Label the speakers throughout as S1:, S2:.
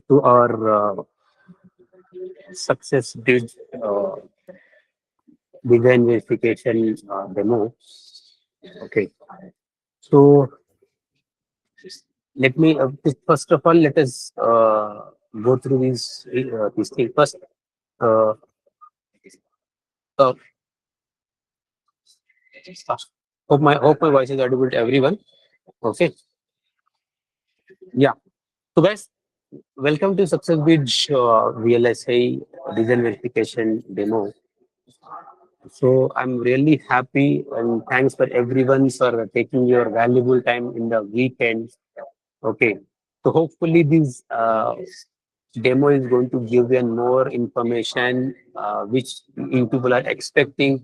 S1: to our success bridge design verification demo. Okay, so let me first of all let us go through these things first. Uh, uh, hope my voice is audible to everyone. Okay, yeah. So guys, welcome to Success Bridge VLSI design verification demo. So I'm really happy and thanks for everyone for taking your valuable time in the weekend. Okay. So hopefully this demo is going to give you more information which you people are expecting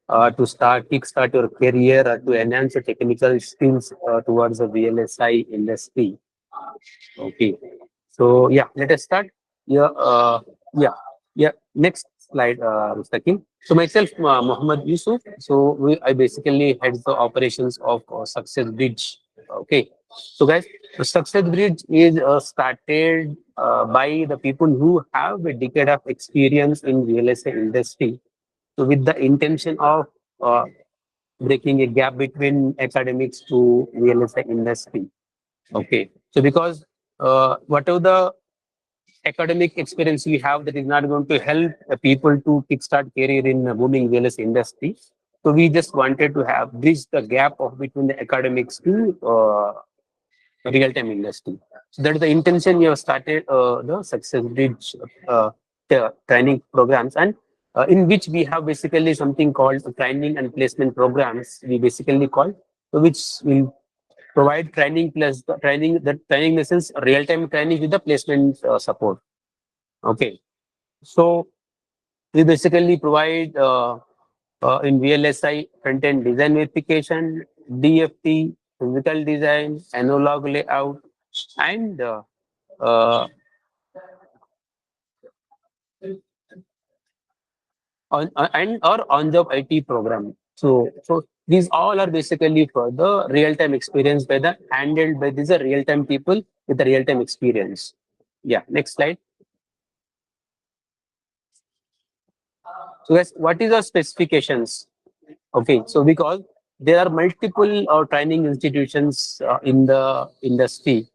S1: to kickstart your career or to enhance your technical skills towards the VLSI industry. Okay. So yeah, let us start. Yeah, yeah, yeah. Next slide, Mustaqim. So myself, Muhammad Yusuf. So I basically head the operations of Success Bridge. Okay. So guys, the Success Bridge is started by the people who have a decade of experience in real estate industry. So with the intention of uh, breaking a gap between academics to real estate industry. Okay. So because whatever the academic experience we have, that is not going to help the people to kickstart career in the booming real estate industry. So we just wanted to have bridge the gap of between the academics to real-time industry. So that is the intention we have started the Success Bridge training programs, and in which we have basically something called training and placement programs. We basically call, so which will provide training plus the training. The training lessons real-time training with the placement support. Okay, so we basically provide in VLSI front-end design verification, DFT, physical design, analog layout, and uh, and our on-job IT program. So these all are basically for the real-time experience by the handled by these are real-time people with the real-time experience. Yeah, next slide. So guys, what is our specifications? Okay, so because there are multiple training institutions in the industry.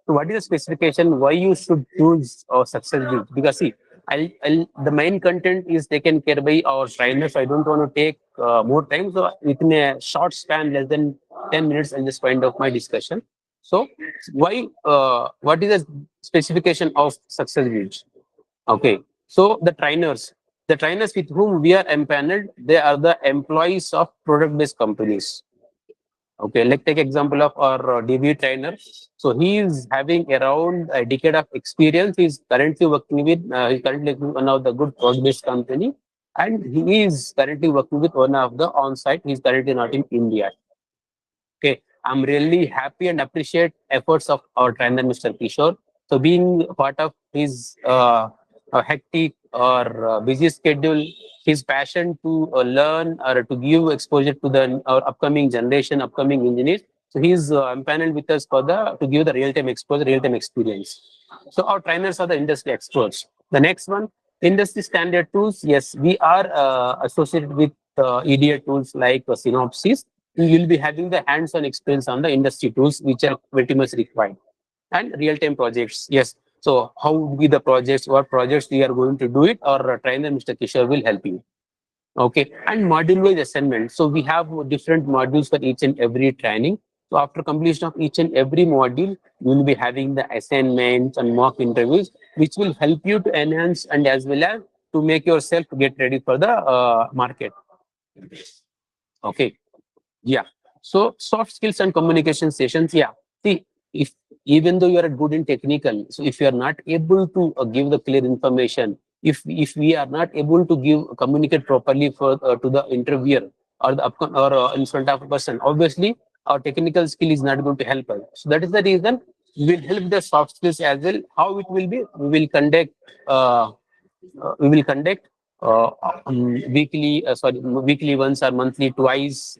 S1: So what is the specification? Why you should choose Success Group? Because see, the main content is taken care by our trainers. So I don't want to take more time. So within a short span, less than 10 minutes, I'll just wind up my discussion. So why? What is the specification of Success Group? Okay, so the trainers with whom we are empaneled, they are the employees of product-based companies. Okay, let's take example of our DV trainer. So he is having around a decade of experience. He's currently working with one of the good product-based company, and he is currently working with one of the on-site. He's currently not in India. Okay, I'm really happy and appreciate efforts of our trainer, Mr. Kishore. So being part of his hectic or busy schedule, his passion to learn or to give exposure to the our upcoming generation, upcoming engineers. So he's empaneled with us for the to give the real-time exposure, real-time experience. So our trainers are the industry experts. The next one, industry standard tools. Yes, we are associated with EDA tools like Synopsys. You will be having the hands-on experience on the industry tools, which are pretty much required. And real-time projects, yes. So how would be the projects, what projects we are going to do it, or trainer Mr. Kishore will help you. Okay, and module-wise assignment. So we have different modules for each and every training. So after completion of each and every module, you will be having the assignments and mock interviews, which will help you to enhance and as well as to make yourself get ready for the market. Okay. Yeah. So soft skills and communication sessions. Yeah. See, if even though you are good in technical, so if you are not able to give the clear information, if we are not able to communicate properly for to the interviewer or the or in front of a person, obviously our technical skill is not going to help us. So that is the reason we will help the soft skills as well. How it will be? Uh, we will conduct weekly once or monthly twice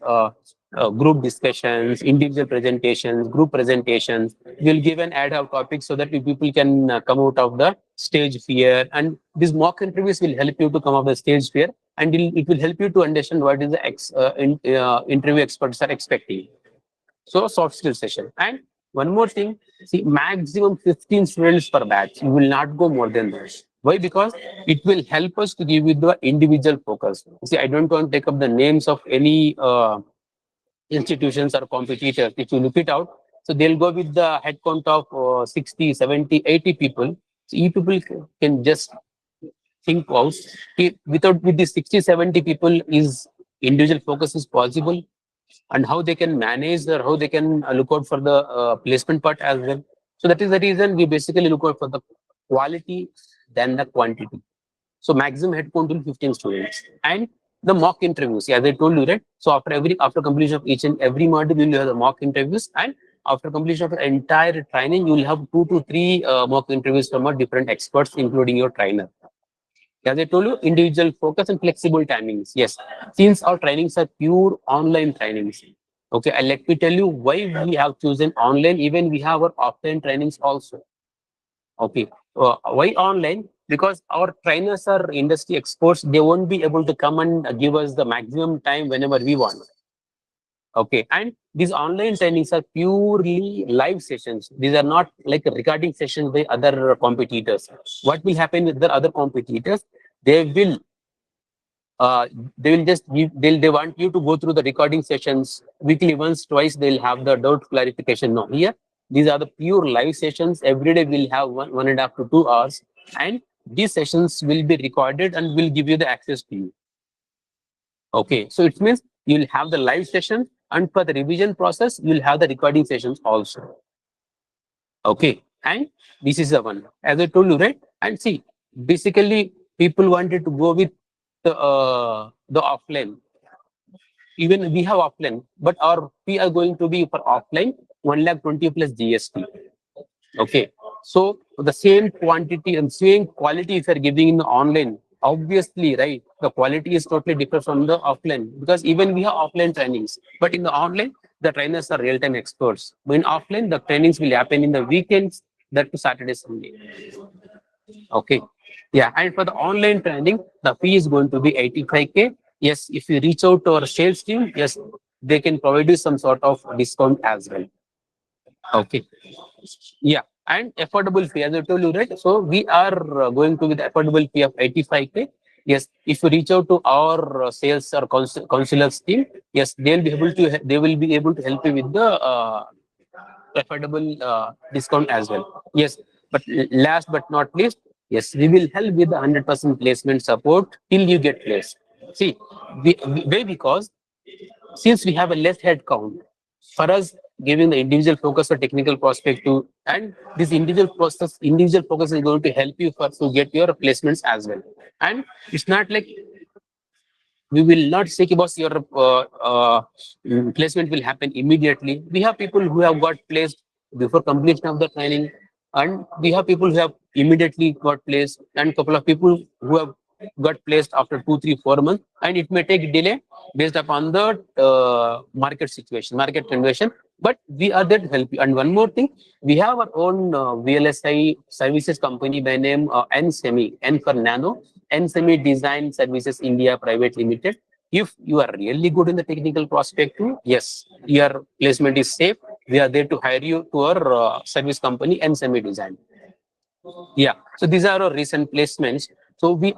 S1: group discussions, individual presentations, group presentations. We'll give an ad hoc topic so that people can come out of the stage fear. And these mock interviews will help you to come out of the stage fear, and it will help you to understand what is the interview experts are expecting. So soft skill session. And one more thing, see, maximum 15 students per batch. You will not go more than that. Why? Because it will help us to give you the individual focus. See, I don't want to take up the names of any institutions or competitors. If you look it out, so they'll go with the head count of 60, 70, 80 people. So you people can just think out, without with the 60, 70 people, is individual focus is possible, and how they can manage or how they can look out for the placement part as well. So that is the reason we basically look out for the quality than the quantity. So maximum headcount will 15 students. And the mock interviews, as I told you, right? So after completion of each and every module, you will have the mock interviews, and after completion of the entire training, you will have 2 to 3 mock interviews from a different experts, including your trainer. As I told you, individual focus and flexible timings. Yes, since our trainings are pure online trainings. Okay, and let me tell you why we have chosen online. Even we have our offline trainings also. Okay, why online? Because our trainers are industry experts. They won't be able to come and give us the maximum time whenever we want. Okay, and these online trainings are purely live sessions. These are not like recording sessions by other competitors. What will happen with the other competitors? They will uh, they will just give, they want you to go through the recording sessions weekly, once, twice. They'll have the doubt clarification. No, here these are the pure live sessions. Every day we'll have 1.5 to 2 hours, and these sessions will be recorded and will give you the access to you. Okay, so it means you'll have the live session, and for the revision process, you'll have the recording sessions also. Okay, and this is the one, as I told you, right? And see, basically, people wanted to go with the offline. Even we have offline, but our fee are going to be for offline 1,20,000 plus GST. Okay, so the same quantity and same quality if you're giving in the online, obviously, right, the quality is totally different from the offline, because even we have offline trainings, but in the online, the trainers are real-time experts. But in offline, the trainings will happen in the weekends, that to Saturday, Sunday. Okay, yeah, and for the online training, the fee is going to be 85K. Yes, if you reach out to our sales team, yes, they can provide you some sort of discount as well. Okay. Yeah, and affordable fee, as I told you, right? So we are going to with affordable fee of 85K. Yes, if you reach out to our sales or counselors team, yes, they will be able to help you with the affordable discount as well. Yes, but last but not least, yes, we will help with the 100% placement support till you get placed. See, why? Because since we have a less head count, for us giving the individual focus or technical perspective, and this individual focus is going to help you for to get your placements as well. And it's not like we will not say about your placement will happen immediately. We have people who have got placed before completion of the training, and we have people who have immediately got placed, and couple of people who have got placed after 2, 3, 4 months, and it may take delay based upon the market situation, market condition. But we are there to help you. And one more thing, we have our own VLSI services company by name N Semi, N for Nano, N Semi Design Services India Private Limited. If you are really good in the technical perspective, yes, your placement is safe. We are there to hire you to our service company, N Semi Design. Yeah, so these are our recent placements. So we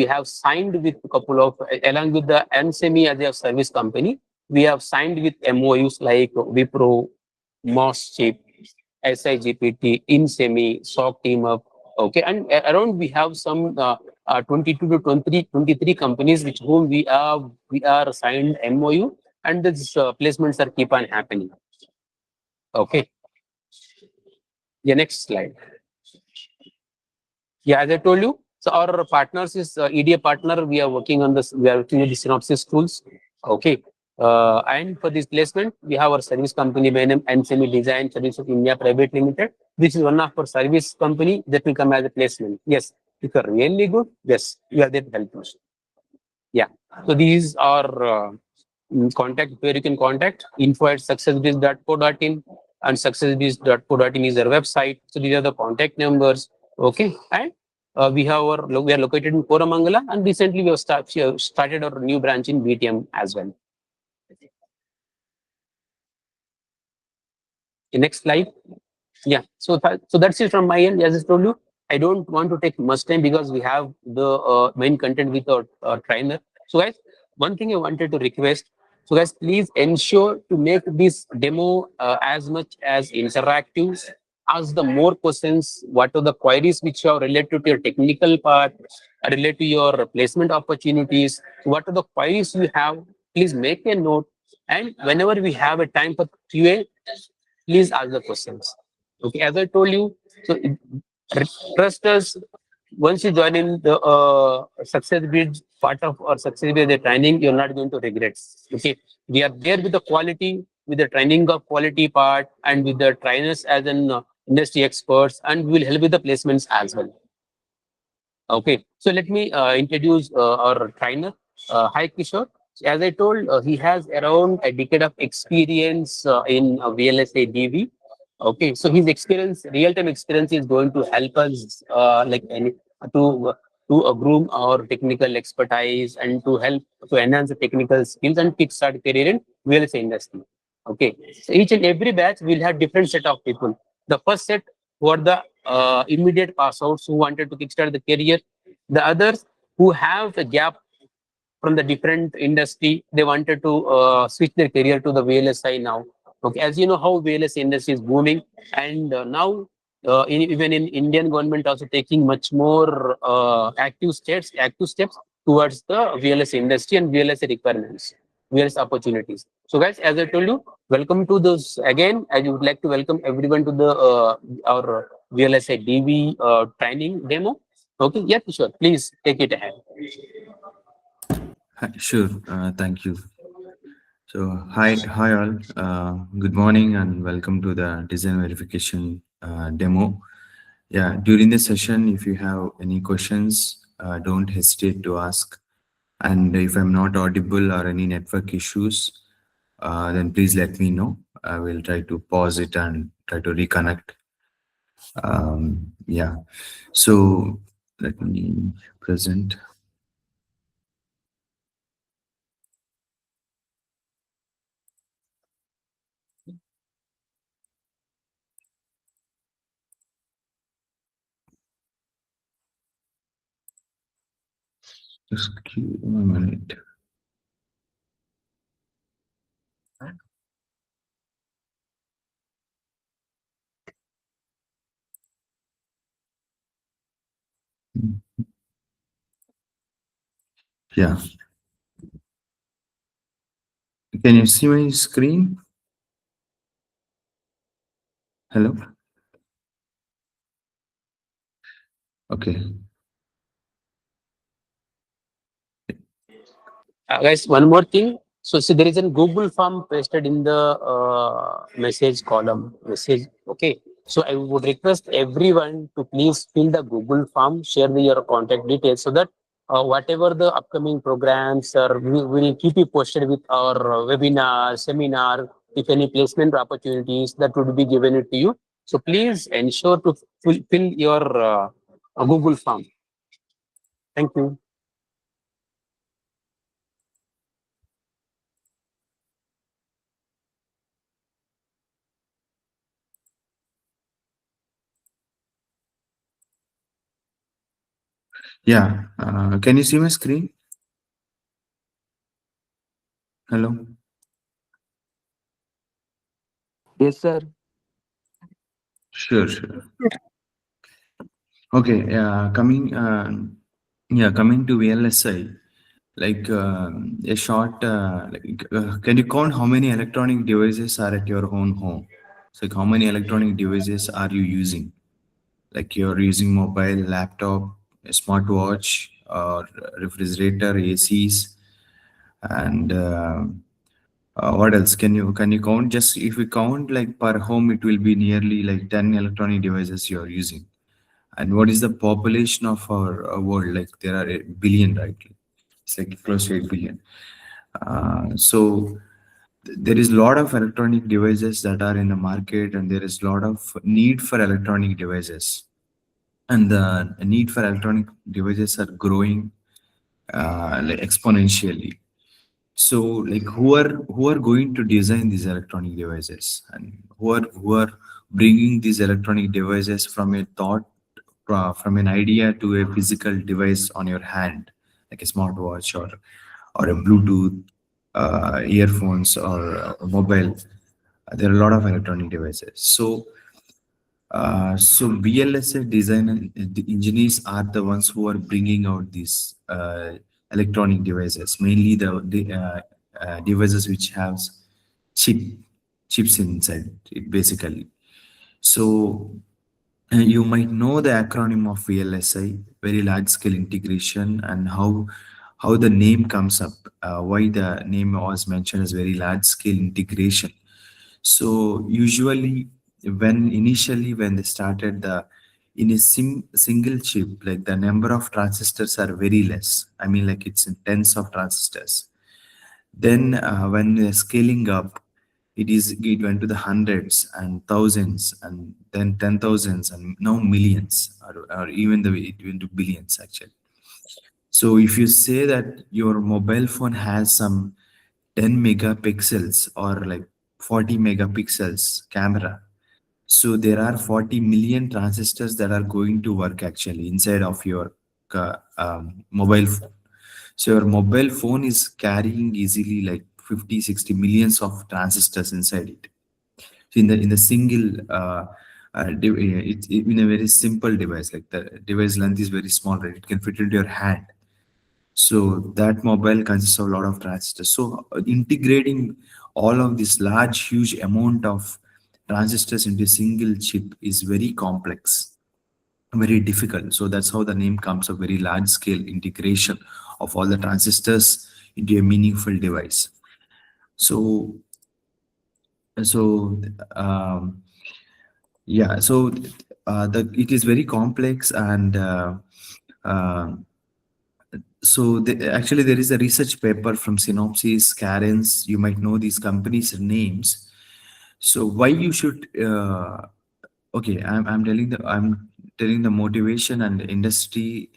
S1: have signed with a couple of, along with the NSEMI as a service company, we have signed with MOUs like Wipro, Moschip, SIGPT, InSemi, SOC Team Up. Okay, and around we have some 22 to 23 companies which whom we are signed MOU, and these placements are keep on happening. Okay, yeah, next slide. Yeah, as I told you, so our partners is EDA partner. We are working on this. We are working with the Synopsys tools. Okay. And for this placement, we have our service company by name Nsemi Design Services of India Private Limited. This is one of our service company that will come as a placement. Yes, if you're really good, yes, we are there to help you. Yeah. So these are contact where you can contact info@successbiz.co.in, and successbiz.co.in is their website. So these are the contact numbers. Okay, and we are located in Koramangala, and recently we have started our new branch in BTM as well. The next slide. Yeah, so that's it from my end. As I told you, I don't want to take much time because we have the main content with our trainer. So guys, one thing I wanted to request. So guys, please ensure to make this demo as much as interactive. Ask the more questions. What are the queries which are related to your technical part, related to your placement opportunities? What are the queries you have? Please make a note. And whenever we have a time for QA, please ask the questions. Okay, as I told you, so trust us. Once you join in the success bridge part of our success bridge the training, you're not going to regret. Okay, we are there with the quality, with the training of quality part, and with the trainers as an industry experts, and we will help with the placements as well. Okay, so let me introduce our trainer. Hi, Kishore. As I told, he has around a decade of experience in VLSI DV. Okay, so his experience, real-time experience, is going to help us to groom our technical expertise and to help to enhance the technical skills and kickstart career in VLSI industry. Okay, so each and every batch will have different set of people. The first set who are the immediate pass outs who wanted to kickstart the career. The others who have a gap from the different industry, they wanted to switch their career to the VLSI now. Okay, as you know how VLSI industry is booming, and now even in Indian government also taking much more active steps towards the VLSI industry and VLSI requirements, VLSI opportunities. So guys, as I told you, welcome to this again. I would like to welcome everyone to the our VLSI DV training demo. Okay, yeah, sure. Please take it ahead.
S2: Sure. Thank you. So, hi all. Good morning and welcome to the design verification demo. Yeah, during the session, if you have any questions, don't hesitate to ask. And if I'm not audible or any network issues, then please let me know. I will try to pause it and try to reconnect. Yeah. So let me present. Just give me a minute. Yeah. Can you see my screen? Hello? Okay.
S1: Guys, one more thing. So, see, there is a Google form pasted in the message column. Message. Okay. So, I would request everyone to please fill the Google form, share your contact details, so that whatever the upcoming programs are, we will keep you posted with our webinar, seminar, if any placement opportunities that would be given it to you. So, please ensure to fill your Google form. Thank you.
S2: Yeah. Can you see my screen? Hello?
S3: Yes, sir.
S2: Sure. Okay. Coming to VLSI, like a short, can you count how many electronic devices are at your own home? It's like how many electronic devices are you using? Like you're using mobile, laptop, a smartwatch, or refrigerator, ACs, and what else? Can you count? Just if we count like per home, it will be nearly like 10 electronic devices you're using. And what is the population of our world? Like there are 8 billion, right? It's like close to 8 billion. So there is a lot of electronic devices that are in the market, and there is a lot of need for electronic devices, and the need for electronic devices are growing like exponentially. So like who are going to design these electronic devices, and who are bringing these electronic devices from a thought, from an idea to a physical device on your hand, like a smartwatch or a Bluetooth earphones or a mobile. There are a lot of electronic devices. So VLSI design and the engineers are the ones who are bringing out these electronic devices, mainly the devices which have chip chips inside it, basically. So you might know the acronym of VLSI, very large scale integration, and how the name comes up, why the name was mentioned as very large scale integration. So usually, when they started the in a single chip, like the number of transistors are very less. I mean, like it's in tens of transistors. Then when they're scaling up, it went to the hundreds and thousands, and then 10,000s, and now millions, or even it went to billions actually. So if you say that your mobile phone has some 10 megapixels or like 40 megapixels camera, so there are 40 million transistors that are going to work actually inside of your mobile phone. So your mobile phone is carrying easily like 50, 60 millions of transistors inside it. So in the single in a very simple device, like the device length is very small, right? It can fit into your hand. So that mobile consists of a lot of transistors. So integrating all of this large, huge amount of transistors into a single chip is very complex, very difficult. So that's how the name comes, a very large scale integration of all the transistors into a meaningful device. So so yeah, so it is very complex, and uh, actually there is a research paper from Synopsys, Carens. You might know these companies' names. So why you should okay, I'm telling the motivation and the industry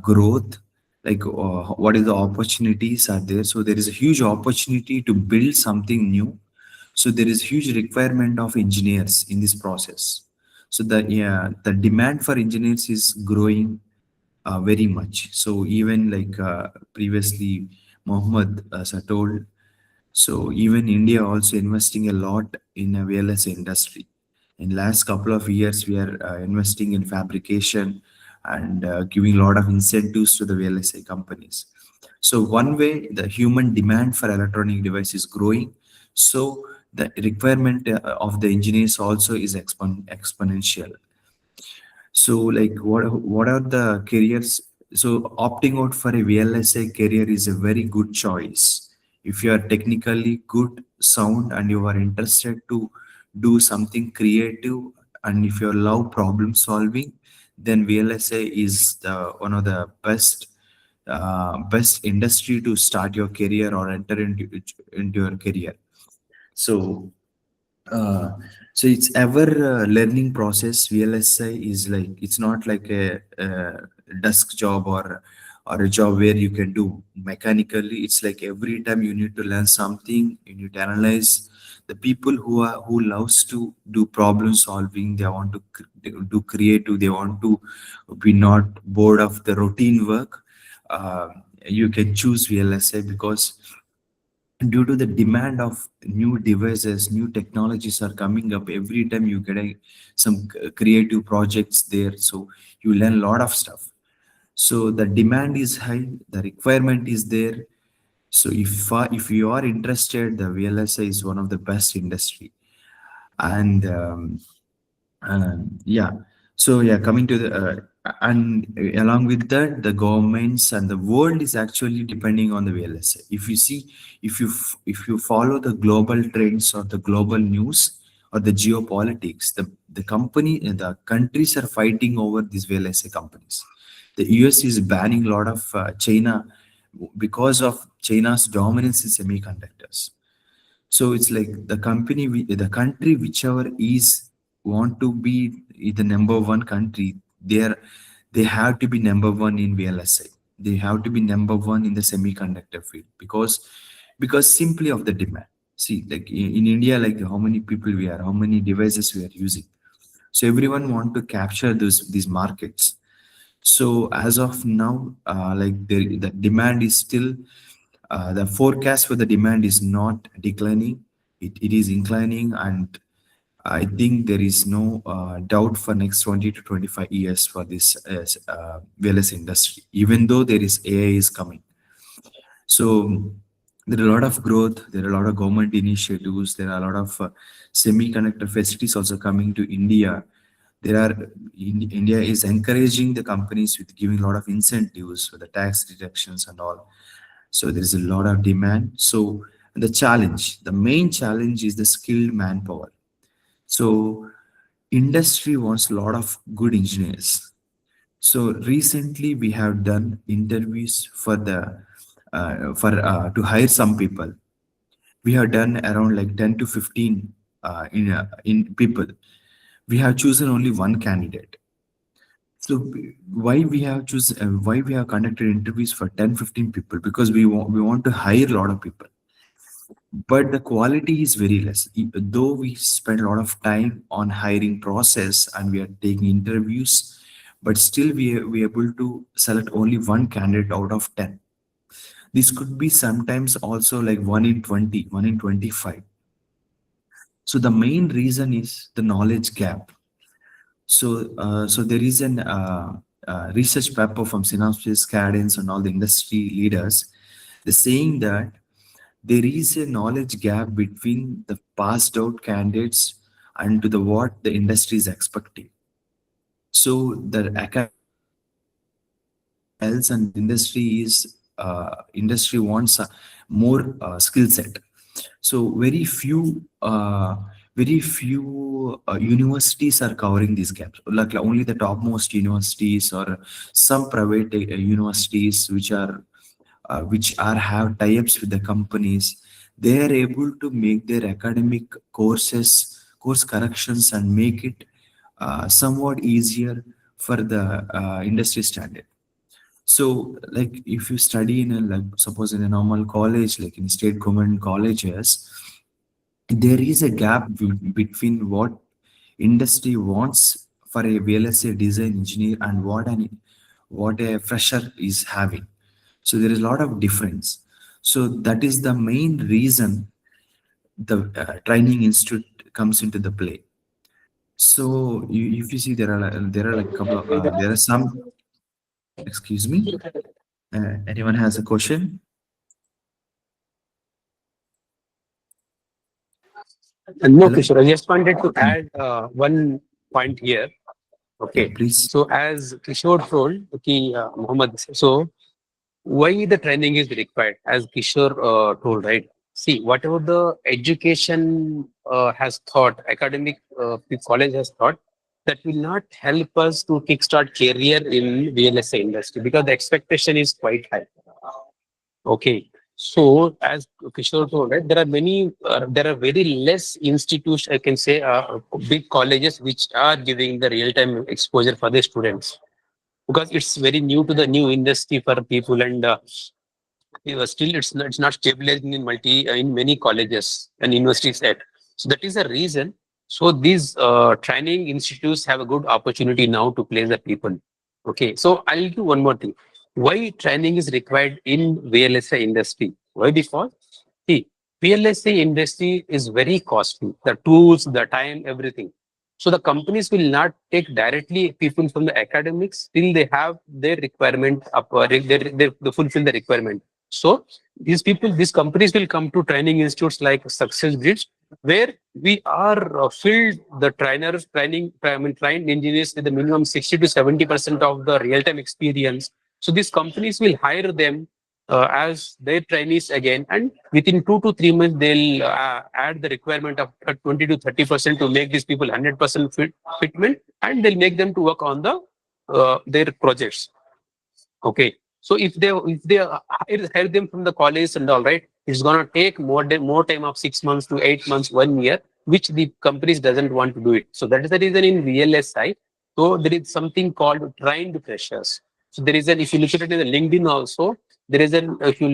S2: growth, like what is the opportunities are there. So there is a huge opportunity to build something new. So there is huge requirement of engineers in this process. So the demand for engineers is growing very much. So even like previously Mohammed sir told, so even India also investing a lot in a VLS industry. In last couple of years, we are investing in fabrication and giving a lot of incentives to the VLSI companies. So one way the human demand for electronic device is growing, so the requirement of the engineers also is exponential. So, like, what are the careers? So, opting out for a VLSI career is a very good choice. If you are technically good, sound, and you are interested to do something creative, and if you love problem solving, then VLSI is the one of the best industry to start your career or enter into your career. So uh, so it's ever learning process. VLSI is like, it's not like a desk job or a job where you can do mechanically. It's like every time you need to learn something, you need to analyze. The people who loves to do problem solving, they want to do creative, they want to be not bored of the routine work. Uh, you can choose VLSI because due to the demand of new devices, new technologies are coming up every time. You get some creative projects there, so you learn a lot of stuff. So the demand is high, the requirement is there. So if you are interested, the VLSI is one of the best industry. And yeah, so yeah, coming to the and along with that, the governments and the world is actually depending on the VLSI. If you see, if you follow the global trends or the global news or the geopolitics, the countries are fighting over these VLSI companies. The US is banning a lot of China because of China's dominance in semiconductors. So it's like the country whichever is want to be the number one country, they have to be number one in VLSI. They have to be number one in the semiconductor field because simply of the demand. See, like in India, like how many people we are, how many devices we are using. So everyone want to capture these markets. So as of now, like the demand is still the forecast for the demand is not declining; it is inclining, and I think there is no doubt for next 20 to 25 years for this wellness industry. Even though there is AI is coming, so there are a lot of growth. There are a lot of government initiatives. There are a lot of semiconductor facilities also coming to India. India is encouraging the companies with giving a lot of incentives for the tax deductions and all. So there is a lot of demand. So the main challenge is the skilled manpower. So industry wants a lot of good engineers. So recently we have done interviews for the for to hire some people. We have done around like 10 to 15 in people. We have chosen only one candidate. So why we have conducted interviews for 10, 15 people? Because we want to hire a lot of people, but the quality is very less. Though we spend a lot of time on hiring process and we are taking interviews, but still we are able to select only one candidate out of 10. This could be sometimes also like 1 in 20, 1 in 25. So the main reason is the knowledge gap. So there is an research paper from Synopsys, Cadence, and all the industry leaders. They're saying that there is a knowledge gap between the passed out candidates and to the what the industry is expecting. So the else and industry wants a more skill set. So very few universities are covering these gaps. Like only the topmost universities or some private universities which are have tie-ups with the companies. They are able to make their academic course corrections and make it somewhat easier for the industry standard. So, like if you study in a like suppose in a normal college, like in state government colleges, there is a gap between what industry wants for a VLSA design engineer and what a fresher is having. So there is a lot of difference. So that is the main reason the training institute comes into the play. So if you see there are like couple of there are some. Excuse me. Anyone has a question?
S1: And no,
S2: Hello.
S1: Kishore, I just wanted to add one point here.
S2: Yeah,
S1: Okay.
S2: please.
S1: So as Kishore told, okay, Muhammad, so why the training is required, as Kishore told, right? See, whatever the education has thought, academic the college has thought, that will not help us to kickstart career in VLSI industry because the expectation is quite high. Okay. So as Kishore told, right, there are very less institutions, I can say, big colleges which are giving the real-time exposure for the students because it's very new to the new industry for people and still it's not stabilizing in in many colleges and universities yet. So that is the reason. So these training institutes have a good opportunity now to place the people. Okay, so I'll do one more thing. Why training is required in VLSI industry? Why? Because see, VLSI industry is very costly. The tools, the time, everything. So the companies will not take directly people from the academics till they have their requirement up, they fulfill the requirement. So these companies will come to training institutes like Success Bridge, where we are filled the trained engineers with the minimum 60 to 70% of the real-time experience. So these companies will hire them as their trainees again, and within 2 to 3 months they'll add the requirement of 20 to 30% to make these people 100% fitment, and they'll make them to work on their projects. Okay. So if they hire them from the college and all, right, it's gonna take more time of 6 months to 8 months, 1 year, which the companies doesn't want to do it. So that is the reason in VLSI. So there is something called trained freshers. So there is an, if you look at it in the LinkedIn also, there is an, if you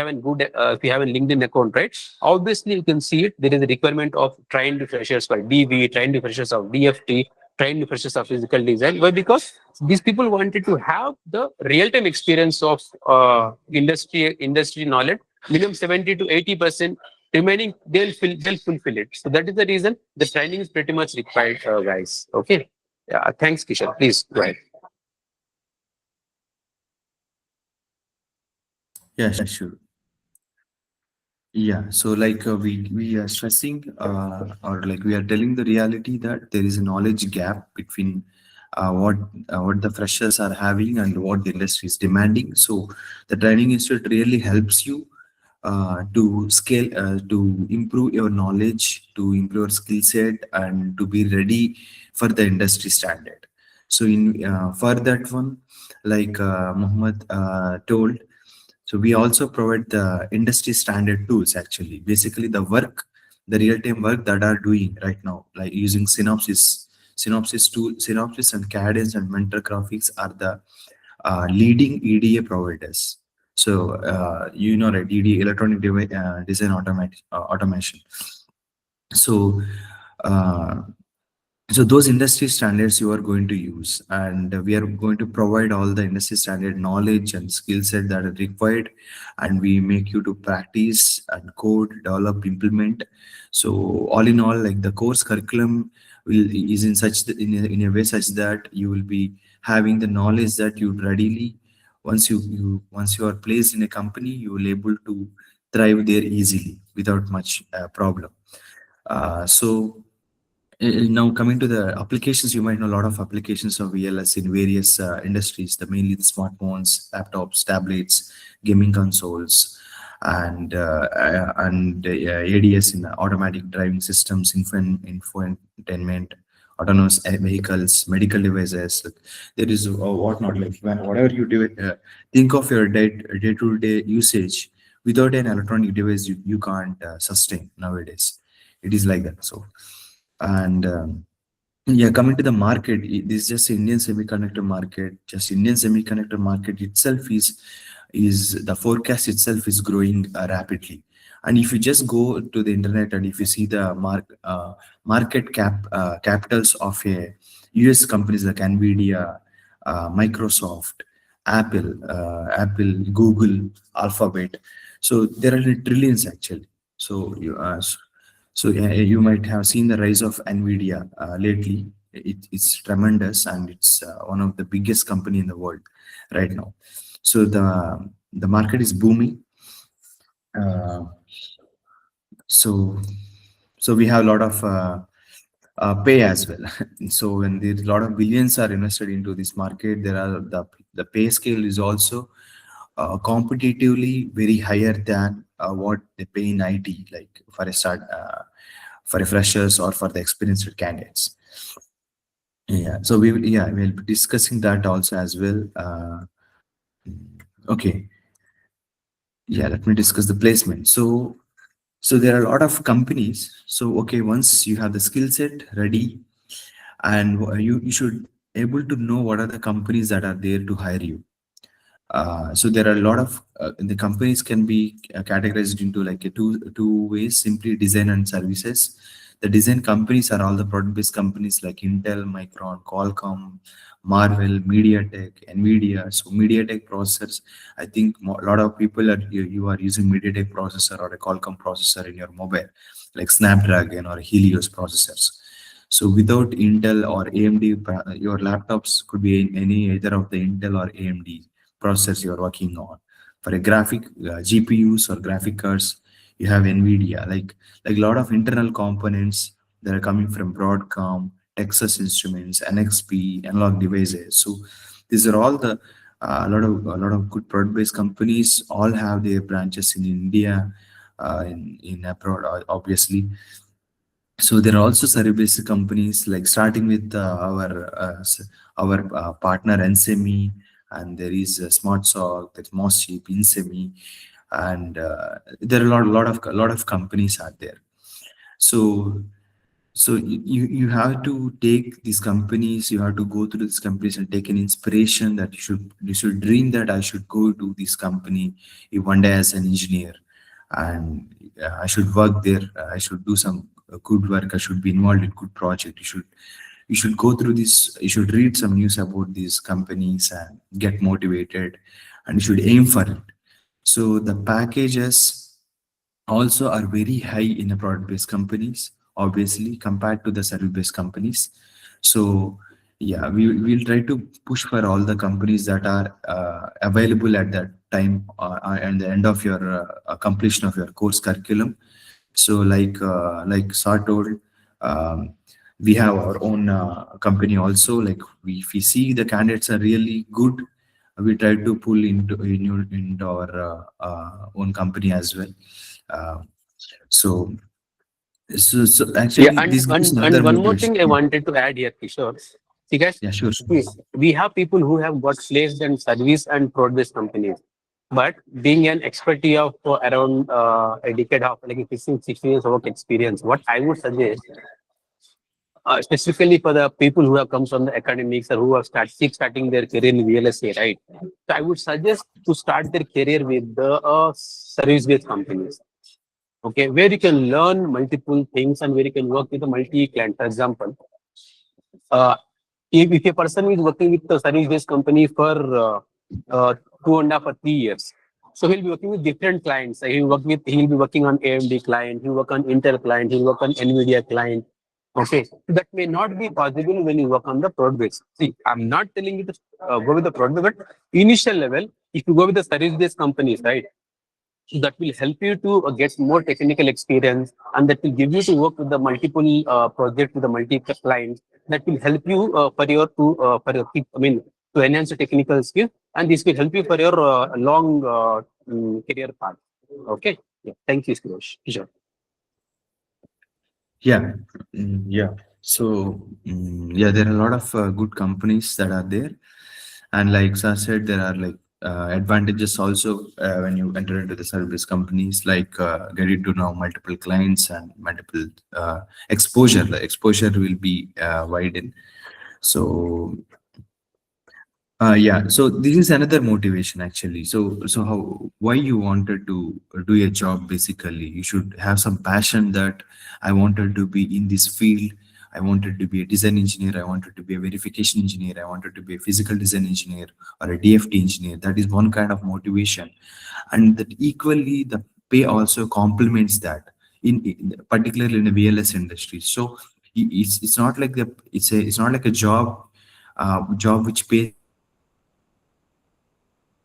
S1: have a good if you have a LinkedIn account, right, obviously you can see it. There is a requirement of trained freshers for DV, trained freshers of DFT, trained freshers of physical design. Why? Because these people wanted to have the real-time experience of industry knowledge. Minimum 70 to 80%. Remaining, they'll fulfill it. So that is the reason the training is pretty much required, guys. Okay. Yeah. Thanks, Kishan. Please go ahead.
S2: Yeah, sure. Yeah, so like we are stressing or like we are telling the reality that there is a knowledge gap between what the freshers are having and what the industry is demanding. So the training institute really helps you to scale, to improve your knowledge, to improve your skill set, and to be ready for the industry standard. So in for that one, like Muhammad told, so we also provide the industry standard tools actually. Basically the work, the real-time work that are doing right now, like using Synopsys and Cadence and Mentor Graphics are the leading EDA providers. So you know, right, EDA, design automation. So uh, so those industry standards you are going to use, and we are going to provide all the industry standard knowledge and skill set that are required, and we make you to practice and code, develop, implement. So all in all, like the course curriculum is in in a way such that you will be having the knowledge that you readily, once you are placed in a company, you will able to thrive there easily without much problem. So now coming to the applications, you might know a lot of applications of VLS in various industries, the mainly the smartphones, laptops, tablets, gaming consoles, and ADS in automatic driving systems, infotainment, autonomous vehicles, medical devices. There is whatnot, like when whatever you do, think of your day-to-day usage. Without an electronic device, you can't sustain nowadays. It is like that. So and yeah, coming to the market, this is just Indian semiconductor market. Just Indian semiconductor market itself is the forecast itself is growing rapidly. And if you just go to the internet and if you see the market capitals of a US companies like Nvidia, Microsoft, Apple, Google, Alphabet, so there are trillions actually. So you might have seen the rise of Nvidia lately. It's tremendous, and it's one of the biggest company in the world right now. So the market is booming. Uh, so so we have a lot of pay as well. So when there's a lot of billions are invested into this market, there are the pay scale is also competitively very higher than what they pay in IT, like for a start, for a freshers or for the experienced candidates. Yeah, so we'll be discussing that also as well. Okay, yeah, let me discuss the placement. So there are a lot of companies. So okay, once you have the skill set ready, and you should able to know what are the companies that are there to hire you. So there are a lot of the companies can be categorized into like a two ways: simply design and services. The design companies are all the product-based companies like Intel, Micron, Qualcomm, Marvell, MediaTek, Nvidia. So MediaTek processors, I think a lot of people you are using MediaTek processor or a Qualcomm processor in your mobile, like Snapdragon or Helios processors. So without Intel or AMD, your laptops could be in any either of the Intel or AMD processors you're working on. For a graphic GPUs or graphic cards, you have NVIDIA, like a lot of internal components that are coming from Broadcom, Texas Instruments, NXP, Analog Devices. So these are all the a lot of good product-based companies. All have their branches in India, in abroad, obviously. So there are also service companies like starting with our partner NSEMI, and there is Smart Sock, there's Mossip, Insemi, and there are a lot of companies out there. So you have to take these companies, you have to go through these companies and take an inspiration that you should dream that I should go to this company one day as an engineer, and I should work there. I should do some good work. I should be involved in good project. You should go through this. You should read some news about these companies and get motivated, and you should aim for it. So the packages also are very high in the product-based companies, obviously, compared to the service-based companies. So yeah, we'll try to push for all the companies that are available at that time and the end of your completion of your course curriculum. So like Sar told, um, we have our own company also. Like if we see the candidates are really good, we try to pull into our own company as well. Uh, so, so
S1: Yeah,
S2: actually,
S1: and,
S2: this gives
S1: and
S2: another
S1: and one more
S2: motivation.
S1: thing I wanted to add here, Kishore. See, guys,
S2: Yeah, sure.
S1: we have people who have got placed in service and product companies, but being an expertise of around a decade of like 15, 16 years of work experience, what I would suggest, specifically for the people who have come from the academics or who are starting their career in VLSA, right? So I would suggest to start their career with the service-based companies. Okay, where you can learn multiple things and where you can work with a multi-client. For example, uh, if a person is working with a service-based company for 2.5 or 3 years, so he'll be working with different clients. He'll be working on AMD client, he'll work on Intel client, he'll work on NVIDIA client. Okay, that may not be possible when you work on the product base. See, I'm not telling you to go with the product, but initial level, if you go with the service-based companies, right? That will help you to get more technical experience, and that will give you to work with the multiple projects with the multiple clients. That will help you I mean, to enhance the technical skill, and this will help you for your long career path. Okay. Yeah. Thank you, Kirosh. Sure.
S2: Yeah, yeah. So yeah, there are a lot of good companies that are there, and like Sir said, there are like advantages also when you enter into the service companies, like getting to know multiple clients and multiple exposure. The exposure will be widened. So yeah, so this is another motivation actually. So how why you wanted to do a job basically? You should have some passion that I wanted to be in this field. I wanted to be a design engineer. I wanted to be a verification engineer. I wanted to be a physical design engineer or a DFT engineer. That is one kind of motivation, and that equally the pay also complements that. In particularly in the VLS industry. So it's not like it's not like a job which pays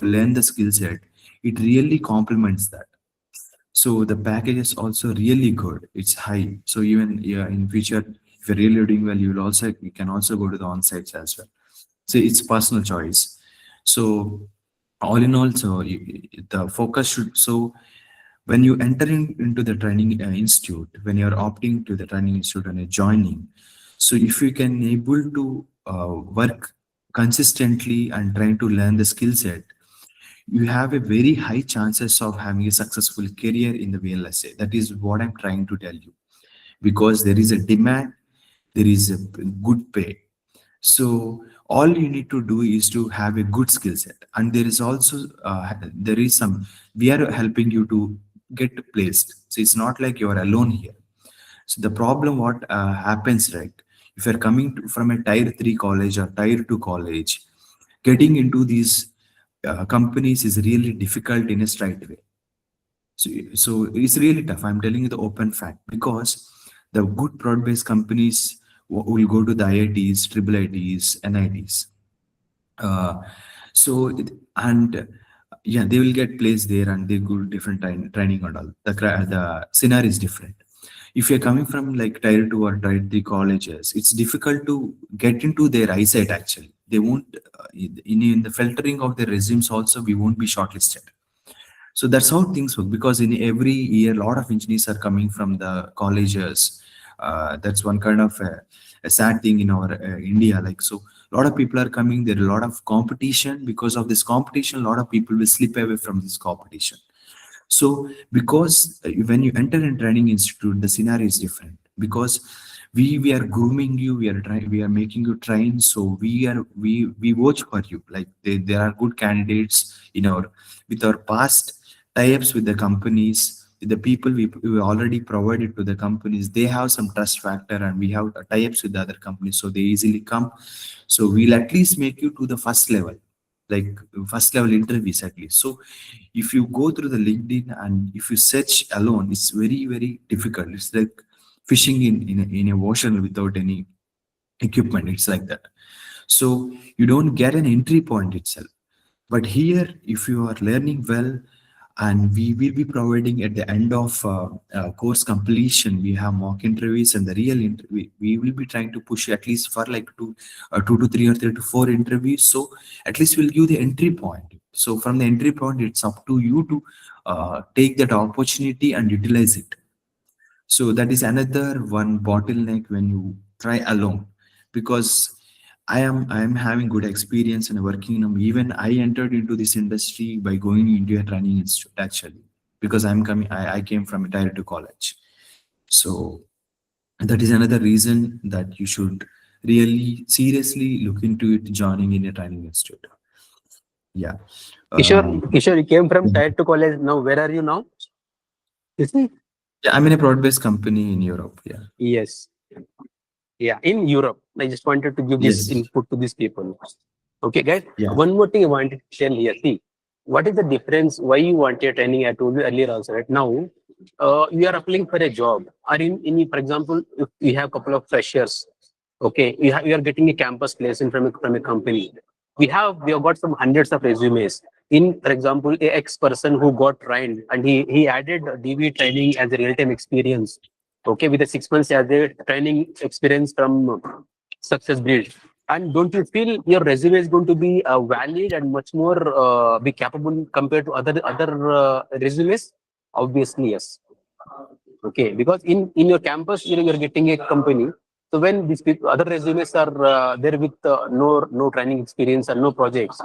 S2: learn the skill set. It really complements that. So the package is also really good, it's high. So even, yeah, in future, if you're really doing well, you can also go to the on-sites as well. So it's personal choice. So all in all, so the focus should, so when you enter into the training institute, when you're opting to the training institute and you're joining, so if you can able to work consistently and trying to learn the skill set, you have a very high chances of having a successful career in the VLSA. That is what I'm trying to tell you, because there is a demand, there is a good pay. So all you need to do is to have a good skill set, and there is also there is some, we are helping you to get placed. So it's not like you are alone here. So the problem what happens, right? If you're coming from a tier 3 college or tier 2 college, getting into these companies is really difficult in a straight way. So it's really tough. I'm telling you the open fact, because the good broad-based companies will go to the IITs, triple ITs, NITs. Uh, and yeah, they will get placed there and they go different training and all. The scenario is different. If you're coming from like tier 2 or tier 3 colleges, it's difficult to get into their eyesight actually. They won't, in the filtering of the resumes also, we won't be shortlisted. So that's how things work, because in every year, a lot of engineers are coming from the colleges. That's one kind of a sad thing in our India. Like, so A lot of people are coming. There are a lot of competition. Because of this competition, a lot of people will slip away from this competition. So because when you enter a training institute, the scenario is different, because we are grooming you, we are making you train. So we watch for you, like there are good candidates in our, with our past tie-ups with the companies, with the people we already provided to the companies. They have some trust factor, and we have tie-ups with the other companies, so they easily come. So we'll at least make you to the first level, like first level interviews at least. So if you go through the LinkedIn and if you search alone, it's very difficult. It's like fishing in a ocean without any equipment. It's like that. So you don't get an entry point itself. But here, if you are learning well, and we will be providing at the end of course completion, we have mock interviews, and the real we will be trying to push at least for like two to three or three to four interviews. So at least we'll give the entry point. So from the entry point, it's up to you to take that opportunity and utilize it. So that is another one bottleneck when you try alone, because I am having good experience and working in even I entered into this industry by going into a training institute actually, because I came from a tier 2 college. So that is another reason that you should really seriously look into it, joining in a training institute. Yeah.
S1: Kishore,
S2: Um,
S1: Kishore, you came from tier 2 college. Now, where are you now? You see?
S2: yeah, I'm in a broad-based company in Europe. Yeah.
S1: Yes. Yeah, in Europe. I just wanted to give this
S2: Yes.
S1: input to these people. Okay, guys.
S2: Yeah.
S1: One more thing I wanted to tell here. See, what is the difference? Why you want your training? I told you earlier also. Right now, you are applying for a job, or for example, if you have a couple of freshers. Okay, you are getting a campus placement from a company. We have got some hundreds of resumes. For example, a ex person who got trained and he added DV training as a real time experience. Okay, with a 6 months as a training experience from Success Build. And don't you feel your resume is going to be valid and much more be capable compared to other resumes? Obviously, yes. Okay, because in your campus, you're getting a company. So when these people, other resumes are there with no training experience and no projects.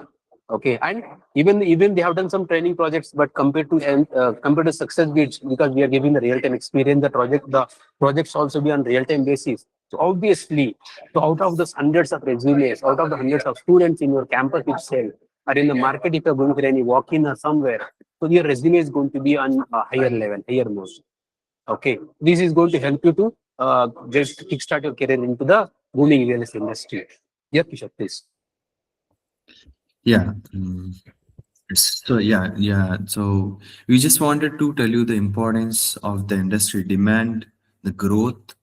S1: Okay, and even they have done some training projects, but compared to success beats, because we are giving the real time experience, the projects also be on real time basis. So obviously, so out of those hundreds of resumes, out of the hundreds of students in your campus itself, or in the market, if you're going for any walk-in or somewhere, so your resume is going to be on a higher level, higher most. Okay, this is going to help you to just kickstart your career into the booming real estate industry. Yeah, Kishore, please.
S2: Yeah. So yeah. So we just wanted to tell you the importance of the industry demand, the growth,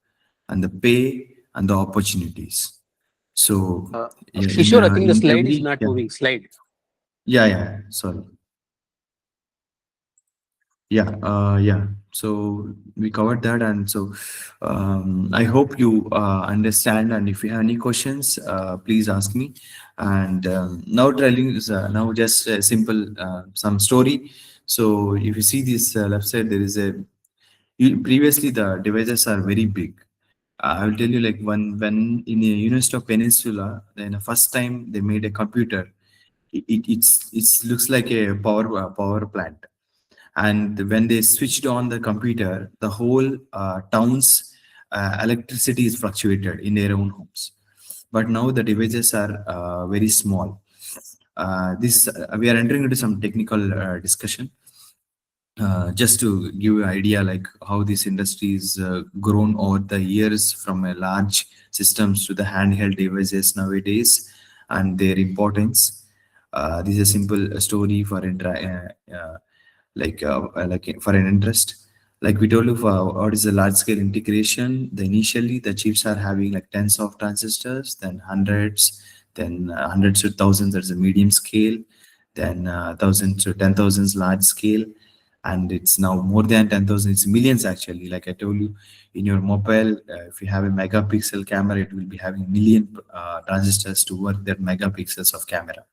S2: and the pay and the opportunities. So
S1: Uh,
S2: yeah,
S1: Kishore, I think the
S2: in
S1: slide is
S2: every
S1: not moving. Slide.
S2: yeah. Sorry. Yeah. So we covered that, and so I hope you understand. And if you have any questions, please ask me. And now telling is now just a simple some story. So if you see this left side, there is previously the devices are very big. I will tell you, like when in the University of Peninsula, then the first time they made a computer, it looks like a power plant. And when they switched on the computer, the whole town's electricity is fluctuated in their own homes. But now the devices are very small. This We are entering into some technical discussion, just to give you an idea like how this industry is grown over the years, from a large systems to the handheld devices nowadays, and their importance. This is a simple story for like for an interest. Like we told you, for what is the large scale integration, the initially the chips are having like tens of transistors, then hundreds, then hundreds to thousands. There's a medium scale, then thousands to 10,000s large scale, and it's now more than 10,000. It's millions actually. Like I told you, in your mobile, if you have a megapixel camera, it will be having million transistors to work that megapixels of camera.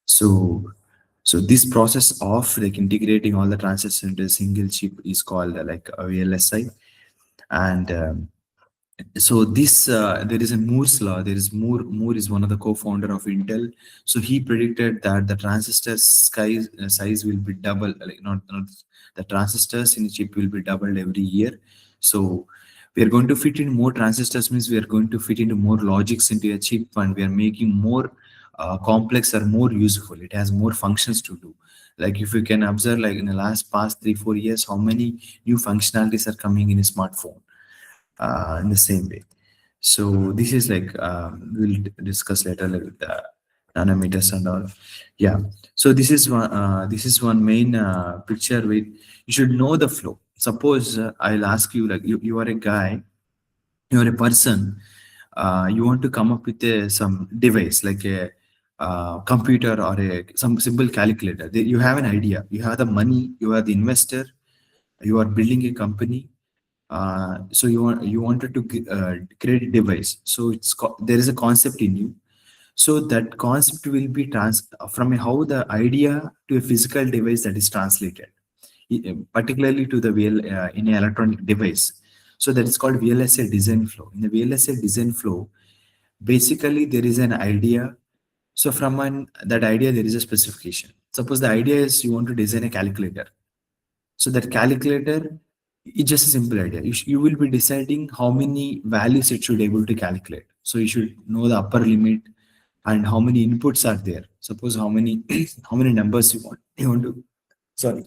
S2: So this process of like integrating all the transistors into a single chip is called like a VLSI. And So this there is a Moore's law. There is Moore is one of the co-founder of Intel. So he predicted that the transistor size will be double, like not the transistors in the chip will be doubled every year. So we are going to fit in more transistors, means we are going to fit into more logics into a chip, and we are making more complex or more useful. It has more functions to do. Like if you can observe, like in the last past 3 4 years, how many new functionalities are coming in a smartphone in the same way. So this is like we'll discuss later, like with the nanometers and all. Yeah. So this is one main picture with you should know the flow. Suppose I'll ask you, like you are a guy, you are a person, you want to come up with some device like a computer or some simple calculator. You have an idea, you have the money, you are the investor, you are building a company, so you wanted to create a device. So there is a concept in you. So that concept will be from how the idea to a physical device that is translated, particularly to the in an electronic device. So that is called VLSI design flow. In the VLSI design flow, basically there is an idea. So from that idea there is a specification. Suppose the idea is you want to design a calculator. So that calculator is just a simple idea. You will be deciding how many values it should able to calculate. So you should know the upper limit and how many inputs are there. Suppose how many how many numbers you want. You want to sorry.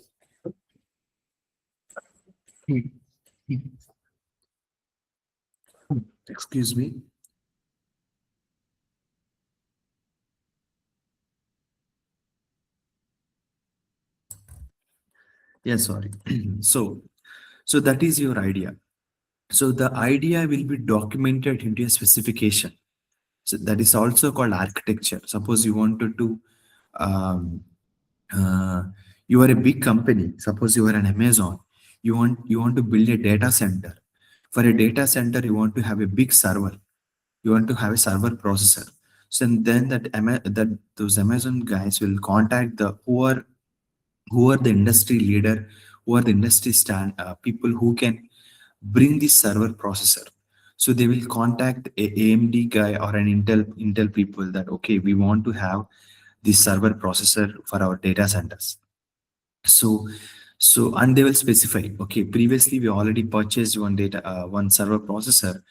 S2: Excuse me. Yeah, sorry. so so that is your idea. So the idea will be documented into a specification. So that is also called architecture. Suppose you wanted to um, uh, you are a big company. Suppose you are an Amazon. You want to build a data center. For a data center, you want to have a big server. You want to have a server processor. So and then that those Amazon guys will contact the who are the industry leader, who are the industry people who can bring this server processor. So they will contact a AMD guy or an Intel people that okay, we want to have this server processor for our data centers. So and they will specify, okay, previously we already purchased one server processor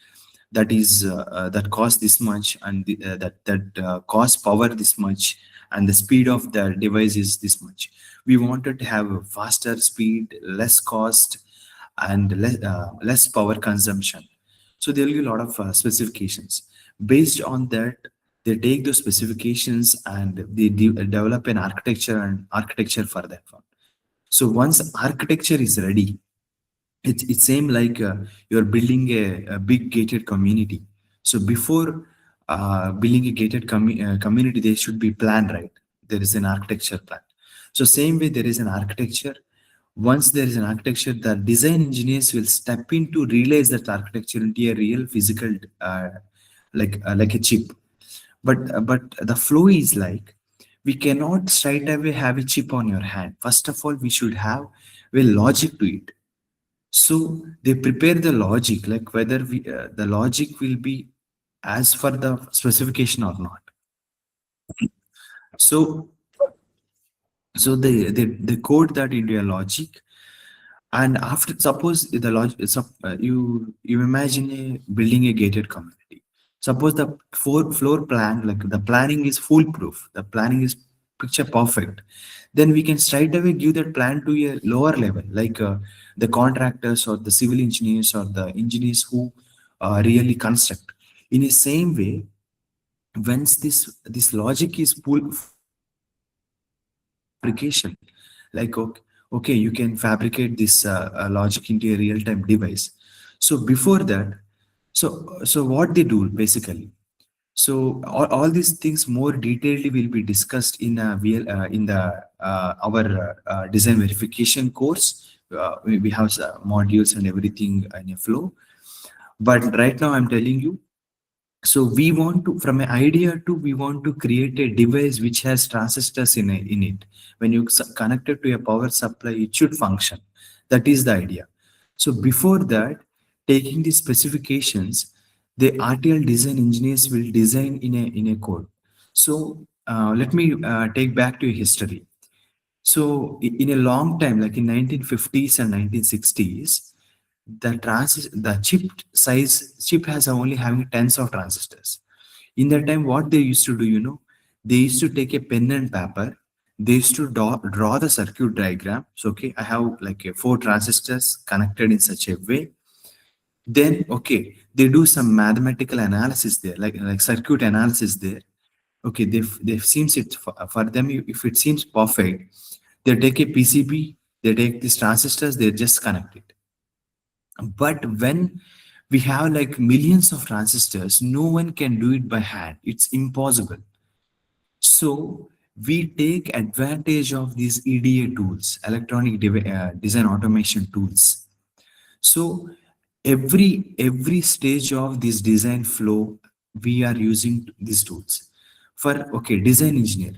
S2: that costs this much, and that costs power this much, and the speed of the device is this much. We wanted to have a faster speed, less cost, and less power consumption. So there will be a lot of specifications. Based on that, they take those specifications and they develop an architecture for that one. So once architecture is ready, it's same like you're building a big gated community. So before building a community, there should be plan, right? There is an architecture plan. So same way there is an architecture. Once there is an architecture, the design engineers will step in to realize that architecture into a real physical like a chip. But the flow is like, we cannot straight away have a chip on your hand. First of all, we should have a logic to it. So they prepare the logic, like whether the logic will be as for the specification or not. So they code that into a logic, and after suppose the logic, you imagine building a gated community. Suppose the floor plan, like the planning is foolproof, the planning is picture perfect, then we can straight away give that plan to a lower level, like the contractors or the civil engineers or the engineers who really construct. In the same way, once this logic is foolproof, we can start fabrication. Like okay, you can fabricate this logic into a real-time device. So before that, so what they do basically, so all these things more detailedly will be discussed in in the our design verification course. We have modules and everything in a flow. But right now I'm telling you, so we want to, from an idea to, we want to create a device which has transistors in it. When you connect it to a power supply, it should function. That is the idea. So before that, taking the specifications, the RTL design engineers will design in a code. So let me take back to history. So in a long time, like in 1950s and 1960s, the chip has only having tens of transistors. In that time, what they used to do, they used to take a pen and paper. They used to draw the circuit diagram. So okay, I have like four transistors connected in such a way. Then okay, they do some mathematical analysis there, like circuit analysis there. Okay, they seems it for them, if it seems perfect, they take a PCB, they take these transistors, they just connect it. But when we have like millions of transistors, no one can do it by hand. It's impossible. So we take advantage of these EDA tools, design automation tools. So every stage of this design flow, we are using these tools. For okay, design engineer,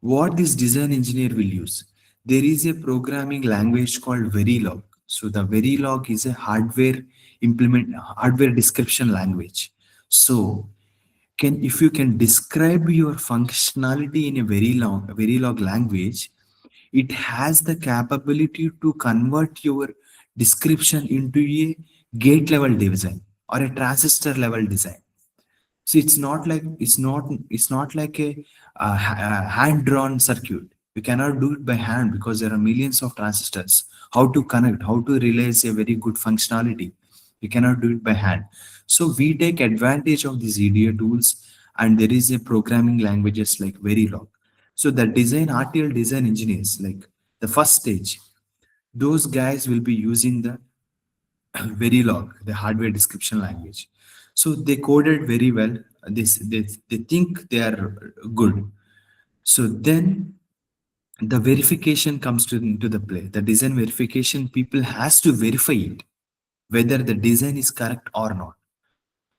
S2: what this design engineer will use? There is a programming language called Verilog. So the Verilog is a hardware description language. So can if you can describe your functionality in a Verilog language, it has the capability to convert your description into a gate level design or a transistor level design. So it's not like a hand drawn circuit. You cannot do it by hand because there are millions of transistors. How to connect, how to realize a very good functionality. You cannot do it by hand. So we take advantage of these EDA tools, and there is a programming languages like Verilog. So the design RTL design engineers, like the first stage, those guys will be using the Verilog, the hardware description language. So they coded very well. They think they are good. So then the verification comes into the play. The design verification, people has to verify it, whether the design is correct or not.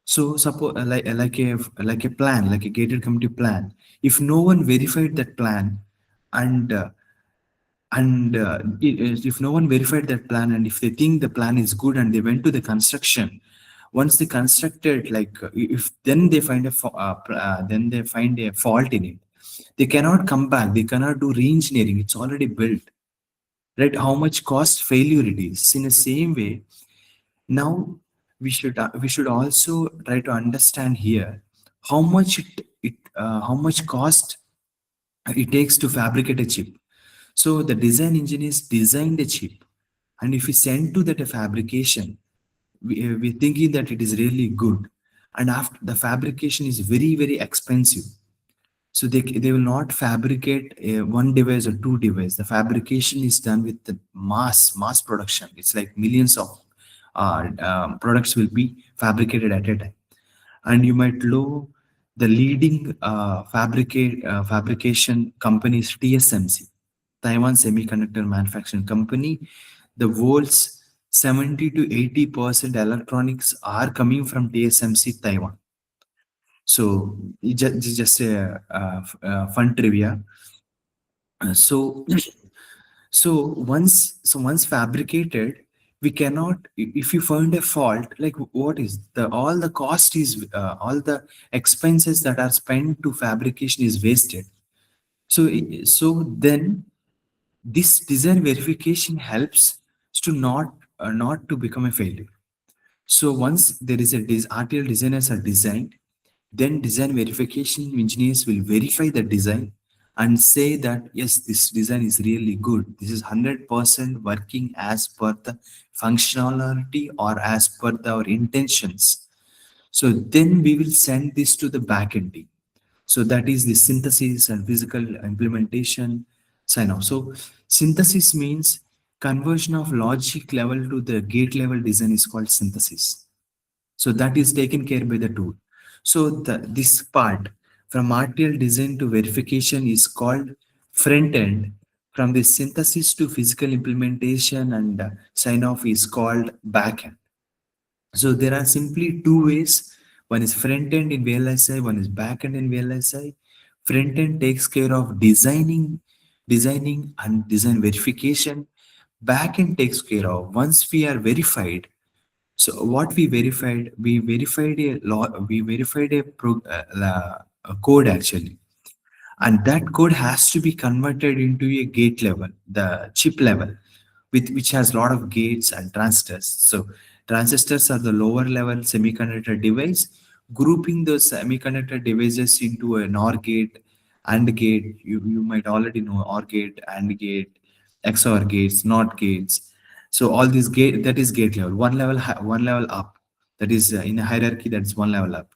S2: So suppose like a plan, like a gated community plan. If no one verified that plan, and if no one verified that plan, and if they think the plan is good and they went to the construction, once they constructed, like if then they find then they find a fault in it, they cannot come back, they cannot do re-engineering, it's already built, right? How much cost failure it is. In the same way, now we should also try to understand here how much how much cost it takes to fabricate a chip. So the design engineers designed a chip, and if we send to that a fabrication, we're thinking that it is really good, and after the fabrication is very expensive. So they will not fabricate one device or two devices. The fabrication is done with the mass production. It's like millions of products will be fabricated at a time, and you might know the leading fabrication company is TSMC, Taiwan Semiconductor Manufacturing Company. The world's 70 to 80% electronics are coming from TSMC Taiwan. So just a fun trivia. So once fabricated, we cannot, if you find a fault, like what is the all the cost is all the expenses that are spent to fabrication is wasted. So then this design verification helps to not to become a failure. So once there is a RTL designers are designed, then design verification engineers will verify the design and say that yes, this design is really good. This is 100% working as per the functionality or as per our intentions. So then we will send this to the backend team. So that is the synthesis and physical implementation sign off. So synthesis means conversion of logic level to the gate level design is called synthesis. So that is taken care by the tool. So this part from RTL design to verification is called front end. From the synthesis to physical implementation and sign off is called back end. So there are simply two ways. One is front end in VLSI, one is back end in VLSI. Front end takes care of designing and design verification. Back end takes care of once we are verified, So what we verified a lot, we verified a code actually, and that code has to be converted into a gate level, the chip level, with which has a lot of gates and transistors. So transistors are the lower level semiconductor device. Grouping those semiconductor devices into a NOR gate, AND gate, you might already know OR gate, AND gate, XOR gates, NOT gates. So all these gate, that is gate level, one level up. That is in a hierarchy, that's one level up.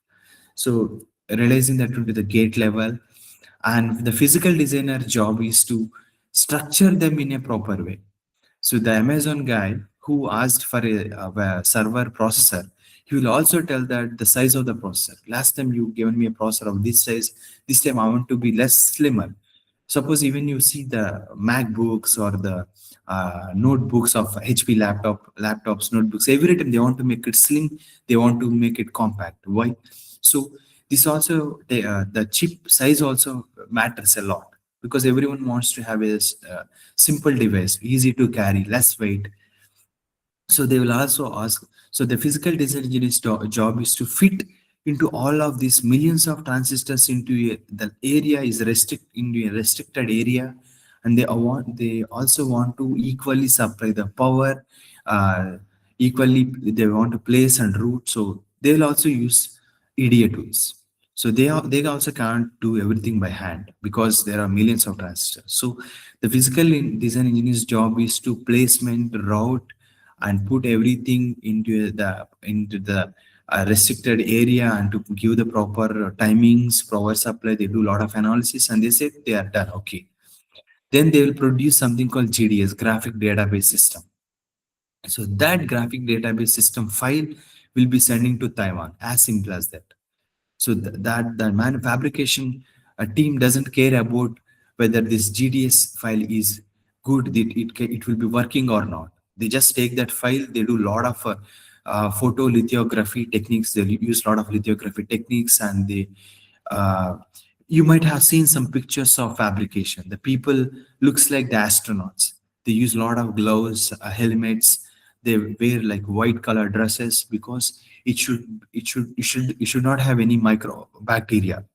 S2: So realizing that to be the gate level, and the physical designer job is to structure them in a proper way. So the Amazon guy who asked for a server processor, he will also tell that the size of the processor. Last time you given me a processor of this size, this time I want to be less slimmer. Suppose even you see the MacBooks or the notebooks of HP laptops, notebooks, every time they want to make it slim, they want to make it compact. Why? So this also, the chip size also matters a lot, because everyone wants to have a simple device, easy to carry, less weight. So they will also ask, so the physical design engineer's job is to fit into all of these millions of transistors into the area is into a restricted area, and they also want to equally supply the power, uh, equally they want to place and route. So they will also use EDA tools. So they also can't do everything by hand because there are millions of transistors. So the design engineer's job is to placement, route, and put everything into the restricted area, and to give the proper timings, power supply. They do a lot of analysis and they say they are done. Okay. Then they will produce something called GDS, graphic database system. So that graphic database system file will be sending to Taiwan, as simple as that. So that the fabrication team doesn't care about whether this GDS file is good, it will be working or not. They just take that file. They do a lot of photolithography techniques. They use a lot of lithography techniques, and they you might have seen some pictures of fabrication. The people looks like the astronauts. They use a lot of gloves, helmets. They wear like white color dresses because it should not have any micro bacteria.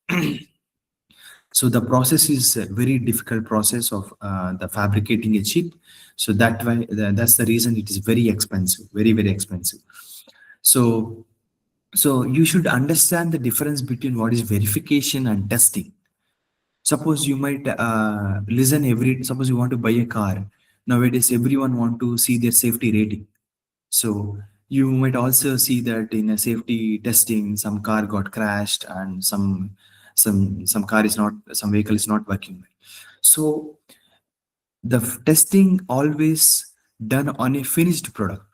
S2: So the process is a very difficult process of the fabricating a chip. So that's the reason it is very expensive, very expensive. So so you should understand the difference between what is verification and testing. Suppose you might suppose you want to buy a car. Nowadays everyone want to see their safety rating. So you might also see that in a safety testing, some car got crashed and some car is not, some vehicle is not working well. So the testing always done on a finished product.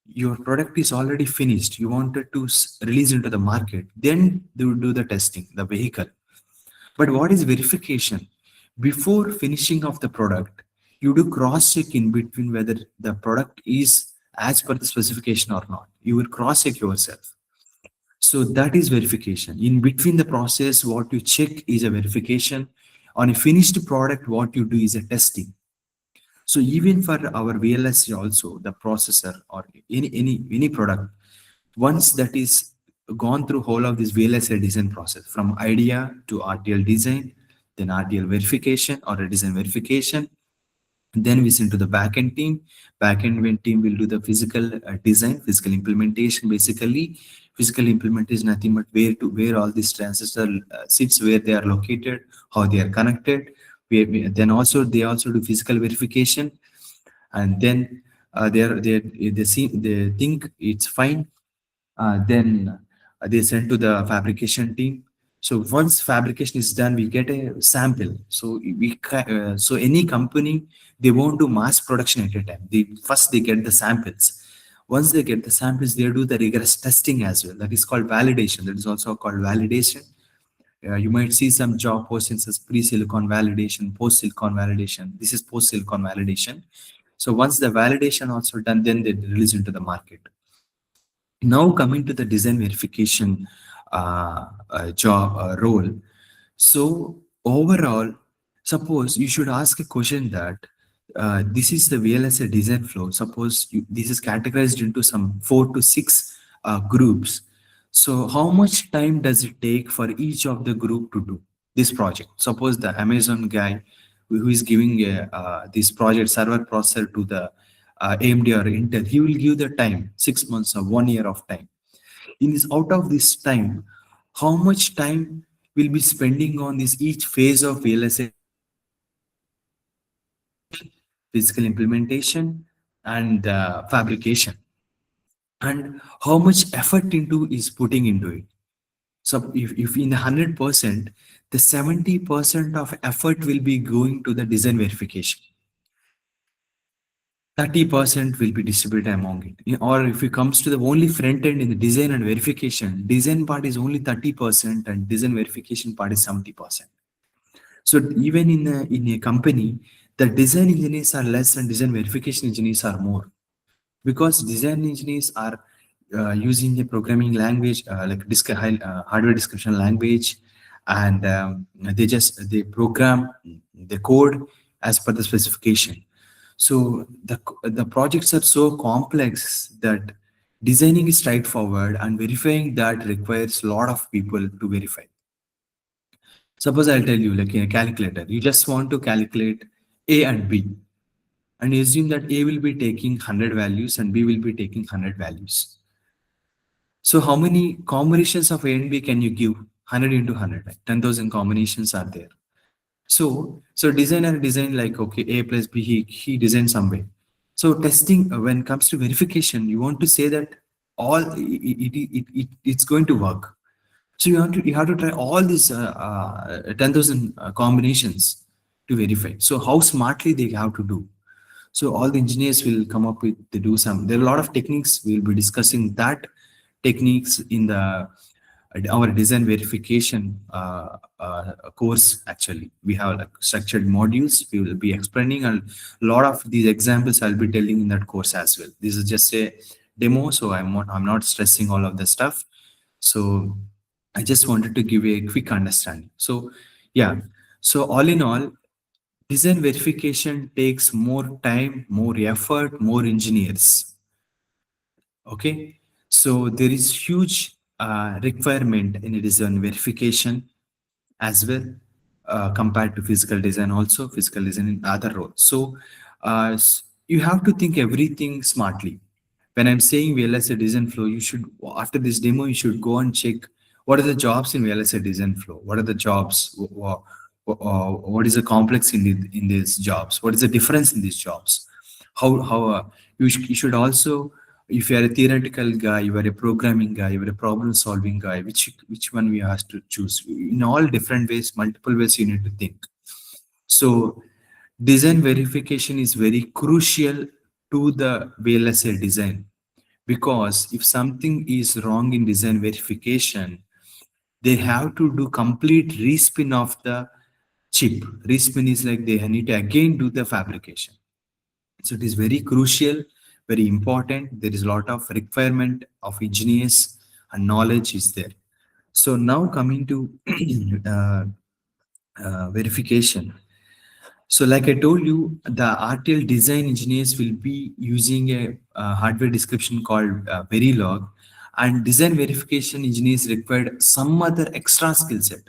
S2: Your product is already finished. You wanted to release into the market. Then they will do the testing, the vehicle. But what is verification? Before finishing of the product, you do cross check in between whether the product is as per the specification or not. You will cross check yourself. So that is verification. In between the process, what you check is a verification. On a finished product, what you do is a testing. So even for our VLSI also, the processor or any product, once that is gone through whole of this VLSI design process, from idea to RTL design, then RTL verification or a design verification, then we send to the backend team. Backend team will do the physical design, physical implementation. Basically, physical implementation is nothing but where all these transistor sits, where they are located, how they are connected. Then also they also do physical verification, and then they think it's fine. Then they send to the fabrication team. So once fabrication is done, we get a sample. So so any company, they won't do mass production at a time. First they get the samples. Once they get the samples, they do the rigorous testing as well. That is called validation. That is also called validation. You might see some job postings as pre-silicon validation, post-silicon validation. This is post-silicon validation. So once the validation also done, then they release into the market. Now coming to the design verification job role. So overall, suppose you should ask a question that this is the VLSI design flow. Suppose this is categorized into some 4 to 6 groups. So how much time does it take for each of the group to do this project? Suppose the Amazon guy who is giving this project server processor to the AMD or Intel, he will give the time 6 months or 1 year of time. In this out of this time, how much time will be spending on this each phase of VLSI physical implementation and fabrication, and how much effort into is putting into it. So if in 100%, the 70% of effort will be going to the design verification, 30% will be distributed among it. Or if it comes to the only front end in the design and verification, design part is only 30% and design verification part is 70%. So even in a company, the design engineers are less and design verification engineers are more, because design engineers are using a programming language like hardware description language, and they program the code as per the specification. So the projects are so complex that designing is straightforward and verifying that requires a lot of people to verify. Suppose I'll tell you, like in a calculator, you just want to calculate A and B, and assume that A will be taking 100 values and B will be taking 100 values. So how many combinations of A and B can you give? 100 into 100, like 10,000 combinations are there. So designer design like, okay, A plus B, he designed some way. So testing, when it comes to verification, you want to say that it's going to work. So you have to try all these 10,000 combinations to verify. So how smartly they have to do. So all the engineers will come up with to do some. There are a lot of techniques. We'll be discussing that techniques in the our design verification course. Actually, we have like structured modules. We will be explaining, and a lot of these examples I'll be telling in that course as well. This is just a demo, so I'm not stressing all of the stuff. So I just wanted to give a quick understanding. So yeah, so all in all, design verification takes more time, more effort, more engineers. Okay, so there is huge requirement in a design verification as well, compared to physical design, also physical design in other roles. So you have to think everything smartly. When I'm saying VLSI design flow, you should, after this demo, you should go and check what are the jobs in VLSI design flow. What are the jobs? What is the complex in these jobs? What is the difference in these jobs? How you should also, if you are a theoretical guy, you are a programming guy, you are a problem solving guy, which one we have to choose? In all different ways, multiple ways you need to think. So design verification is very crucial to the VLSI design, because if something is wrong in design verification, they have to do complete respin of the chip. Respin is like they need to again do the fabrication. So it is very crucial, very important. There is a lot of requirement of engineers and knowledge is there. So now coming to verification. So like I told you, the RTL design engineers will be using a hardware description called Verilog, and design verification engineers required some other extra skill set.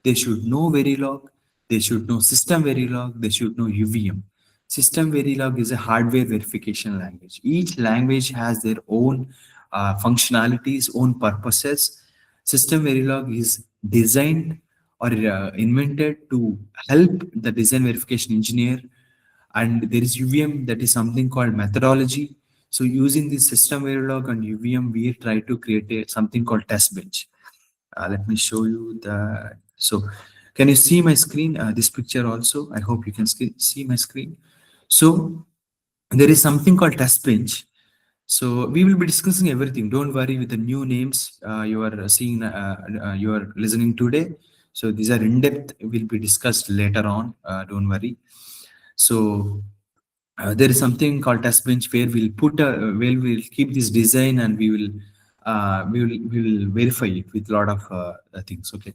S2: They should know Verilog, they should know system Verilog, they should know UVM. System Verilog is a hardware verification language. Each language has their own functionalities, own purposes. System Verilog is designed or invented to help the design verification engineer, and there is UVM, that is something called methodology. So using this system Verilog and UVM, we try to create something called test bench. Let me show you the. So can you see my screen? This picture also, I hope you can see my screen. So there is something called test bench. So we will be discussing everything. Don't worry with the new names you are seeing, you are listening today. So these are in depth, will be discussed later on. Don't worry. So there is something called test bench where we'll put we'll keep this design, and we will verify it with a lot of things. Okay.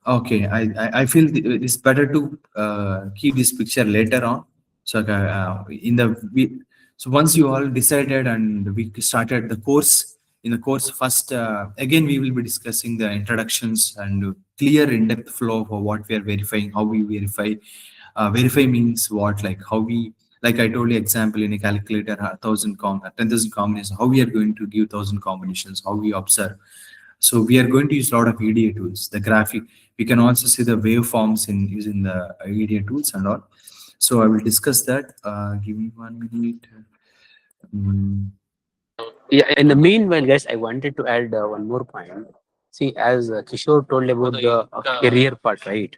S2: Okay. I feel it's better to keep this picture later on. So so once you all decided and we started the course, in the course first, again we will be discussing the introductions and clear in-depth flow for what we are verifying, how we verify. Verify means what, like how we, like I told you example in a calculator, 10,000 combinations, how we are going to give 1,000 combinations, how we observe. So we are going to use a lot of EDA tools, the graphic. We can also see the waveforms in using the EDA tools and all. So I will discuss that. Give me 1 minute. Mm,
S1: Yeah, in the meanwhile, guys, I wanted to add one more point. See, as Kishore told about the career part, right?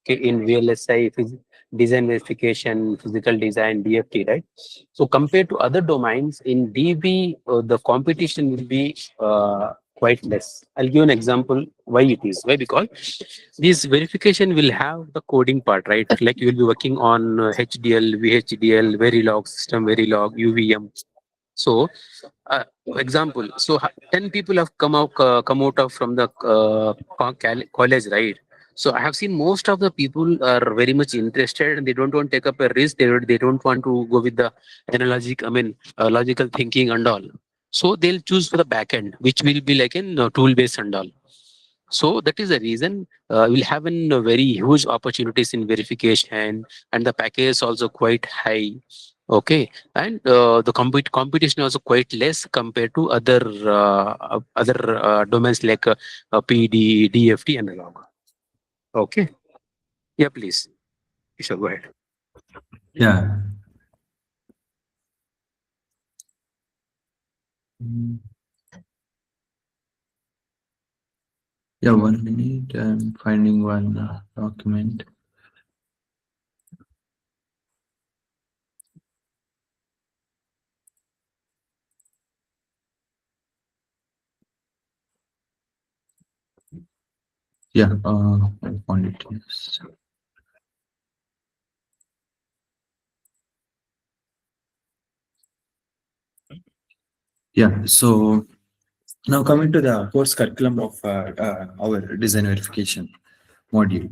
S1: Okay, in VLSI, design verification, physical design, DFT, right? So compared to other domains, in DB, the competition will be quite less. I'll give an example why it is. Why? Because this verification will have the coding part, right? Like you will be working on HDL, VHDL, Verilog, system Verilog, UVM. So example, so 10 people have come out of from the college, right? So I have seen most of the people are very much interested and they don't want to take up a risk. They don't want to go with the logical thinking and all. So they'll choose for the back end, which will be like in tool based and all. So that is the reason we'll have a very huge opportunities in verification, and the package is also quite high. Okay, and the competition also quite less compared to other domains like PD, DFT, and log. Okay, yeah, please, Kishore, go ahead.
S2: yeah. Mm, yeah, 1 minute. I'm finding one document. Yeah, I found it. Yes. Yeah, so now coming to the course curriculum of our design verification module.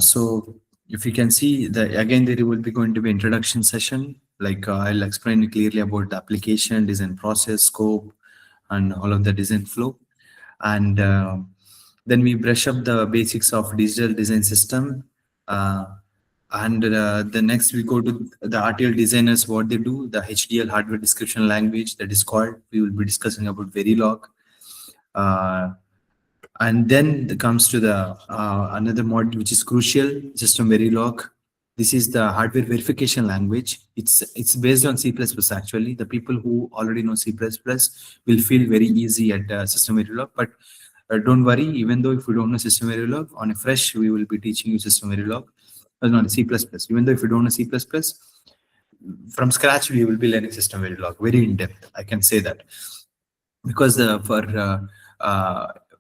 S2: So if you can see, again there will be going to be introduction session. Like I'll explain clearly about the application, design process, scope, and all of the design flow. And then we brush up the basics of digital design system. Uh, and the next we go to the RTL designers, what they do, the HDL hardware description language that is called. We will be discussing about Verilog. Uh, and then it comes to the another module which is crucial, system Verilog. This is the hardware verification language. It's based on C++ actually. The people who already know C++ will feel very easy at system Verilog. But don't worry, even though if you don't know system Verilog, on a fresh we will be teaching you system Verilog. Not C++. Even though if you don't know C++, from scratch we will be learning system Verilog very in depth. I can say that because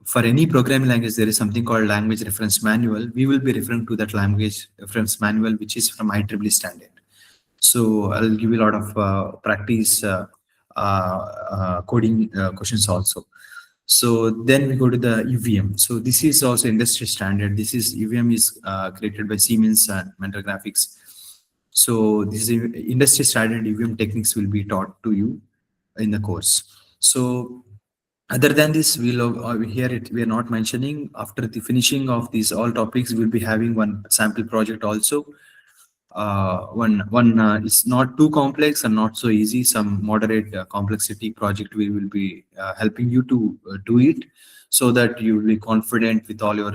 S2: for any programming language there is something called language reference manual. We will be referring to that language reference manual, which is from IEEE standard. So I'll give you a lot of practice coding questions also. So then we go to the UVM. So this is also industry standard. This is UVM is created by Siemens and Mentor Graphics. So this is industry standard. UVM techniques will be taught to you in the course. So other than this, we are not mentioning, after the finishing of these all topics, we'll be having one sample project also. One is not too complex and not so easy, some moderate complexity project. We will be helping you to do it so that you will be confident with all your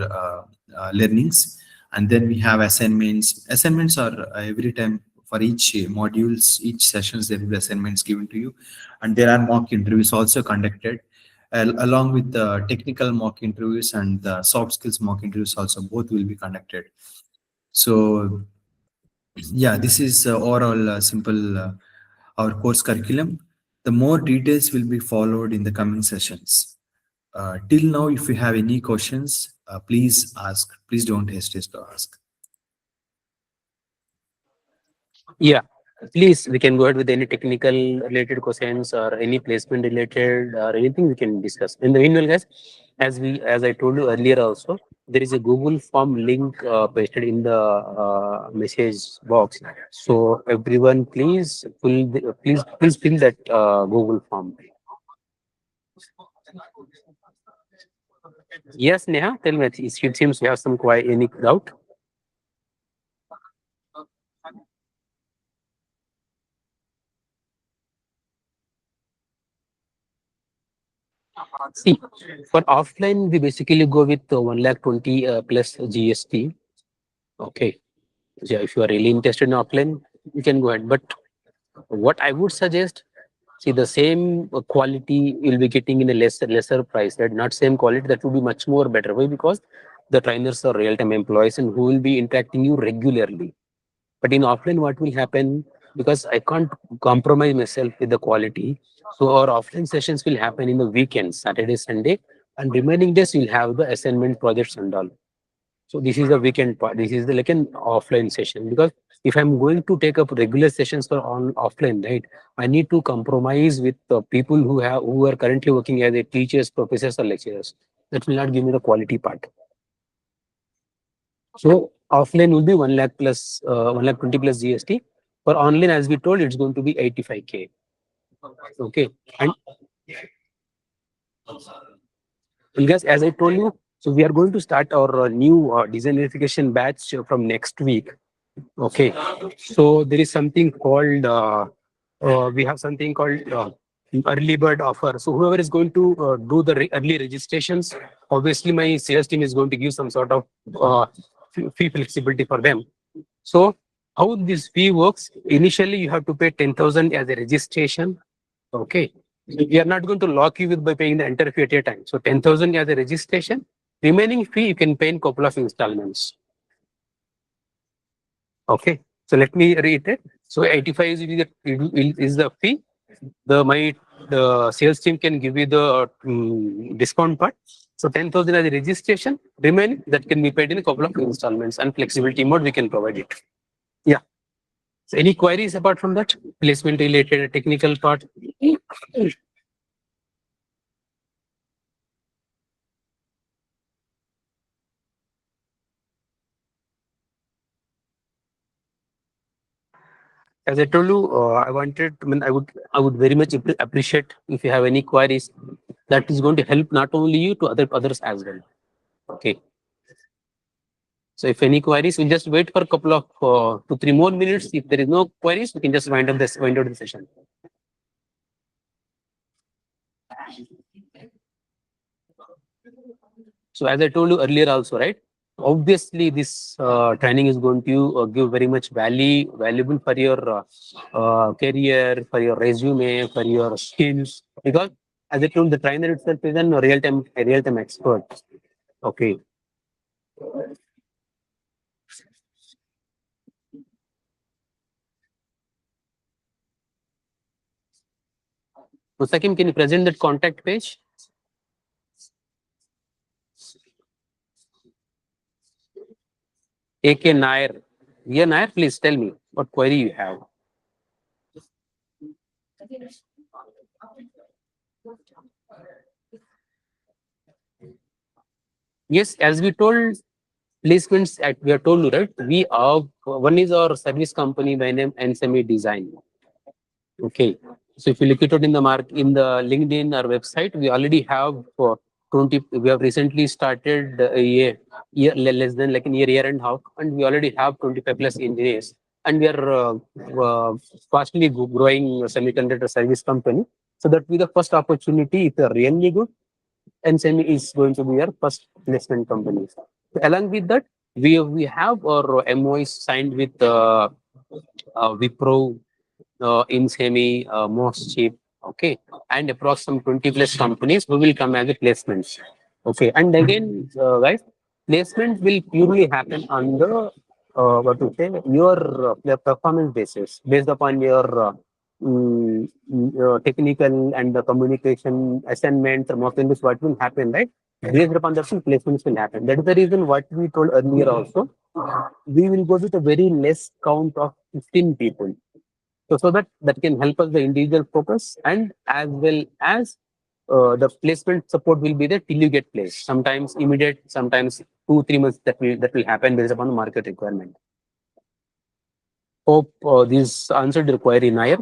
S2: learnings. And then we have assignments are every time for each modules, each sessions there will be assignments given to you, and there are mock interviews also conducted along with the technical mock interviews, and the soft skills mock interviews also, both will be conducted. So yeah, this is overall simple our course curriculum. The more details will be followed in the coming sessions. Till now, if you have any questions, please ask. Please don't hesitate to ask.
S1: Yeah, please, we can go ahead with any technical related questions or any placement related or anything we can discuss. In the meanwhile, guys, as I told you earlier also, there is a Google form link pasted in the message box. So everyone, please please fill that Google form. Yes, Neha, tell me. It seems you have some quite any doubt. See, for offline, we basically go with 1,20,000 plus GST. Okay. Yeah, if you are really interested in offline, you can go ahead. But what I would suggest, see, the same quality you'll be getting in a lesser price, right? Not same quality, that would be much more better. Why? Because the trainers are real-time employees and who will be interacting you regularly. But in offline, what will happen? Because I can't compromise myself with the quality. So our offline sessions will happen in the weekends, Saturday, Sunday, and remaining days we'll have the assignment projects and all. So this is the weekend part. This is the like an offline session, because if I'm going to take up regular sessions for on offline, right, I need to compromise with the people who are currently working as a teachers, professors, or lecturers. That will not give me the quality part. So offline will be 1 lakh plus 1 lakh 20 plus GST. For online, as we told, it's going to be 85K. Okay, and guys, as I told you, so we are going to start our new design verification batch from next week. Okay, so there is something called we have something called early bird offer. So whoever is going to do the early registrations, obviously my sales team is going to give some sort of fee flexibility for them. So how this fee works? Initially, you have to pay 10,000 as a registration. Okay, we are not going to lock you with by paying the entire fee at a time. So 10,000 as a registration. Remaining fee you can pay in couple of installments. Okay, so let me reiterate. So 85 is the fee. The sales team can give you the discount part. So 10,000 as a registration. Remaining that can be paid in a couple of installments, and flexibility mode we can provide it. Yeah. So any queries apart from that? Placement related, technical part? As I told you, I would very much appreciate if you have any queries. That is going to help not only you to others as well. Okay. So if any queries, we'll just wait for a couple of 2-3 more minutes. If there is no queries, we can just wind up the session. So as I told you earlier also, right? Obviously, this training is going to give very much valuable for your career, for your resume, for your skills. Because as I told, the trainer itself is a real-time expert. Okay. So Sakim, can you present that contact page? AK Nair. Yeah, Nair, please tell me what query you have. Yes, as we told, placements we are told, right? We are one is our service company by name Semi Design. Okay. So if you look it out in the LinkedIn or website, we already have 20. We have recently started a year less than like a year and a half, and we already have 25 plus engineers, and we are fastly growing semiconductor service company. So that will be the first opportunity. If they're really good, and Semi is going to be your first placement company. So along with that, we have our MOIs signed with Wipro, in Semi, most cheap. Okay, and approximately 20 plus companies who will come as a placements. Okay, and again, guys, placement will purely happen on the what to say your performance basis, based upon your technical and the communication assignments or mock interviews. What will happen, right? Based upon that, placements will happen. That is the reason what we told earlier also. We will go with a very less count of 15 people. So that can help us the individual focus, and as well as the placement support will be there till you get placed. Sometimes immediate, sometimes 2-3 months that will happen based upon the market requirement. Hope this answered the query, Nair.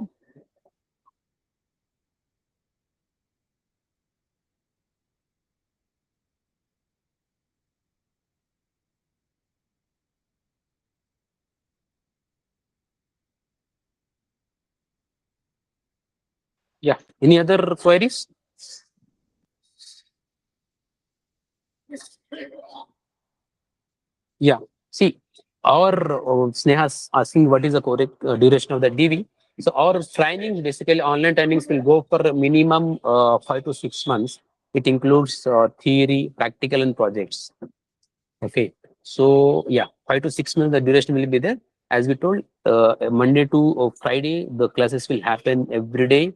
S1: Yeah. Any other queries? Yeah. See, our Sneha's asking what is the correct duration of the DV. So our training, basically online trainings will go for a minimum 5 to 6 months. It includes theory, practical, and projects. Okay. So yeah, 5 to 6 months the duration will be there. As we told, Monday to Friday, the classes will happen every day.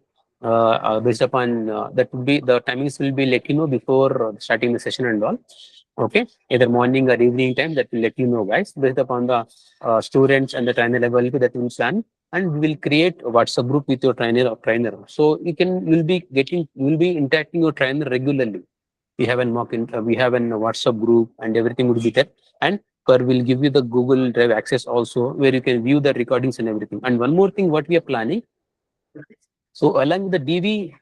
S1: Based upon that would be the timings will be let you know before starting the session and all. Okay, either morning or evening time that will let you know, guys, based upon the students and the trainer availability that will plan, and we will create a WhatsApp group with your trainer or trainer. So you'll be interacting your trainer regularly. We have we have an WhatsApp group and everything would be there. And will give you the Google Drive access also, where you can view the recordings and everything. And one more thing, what we are planning. So along with the DV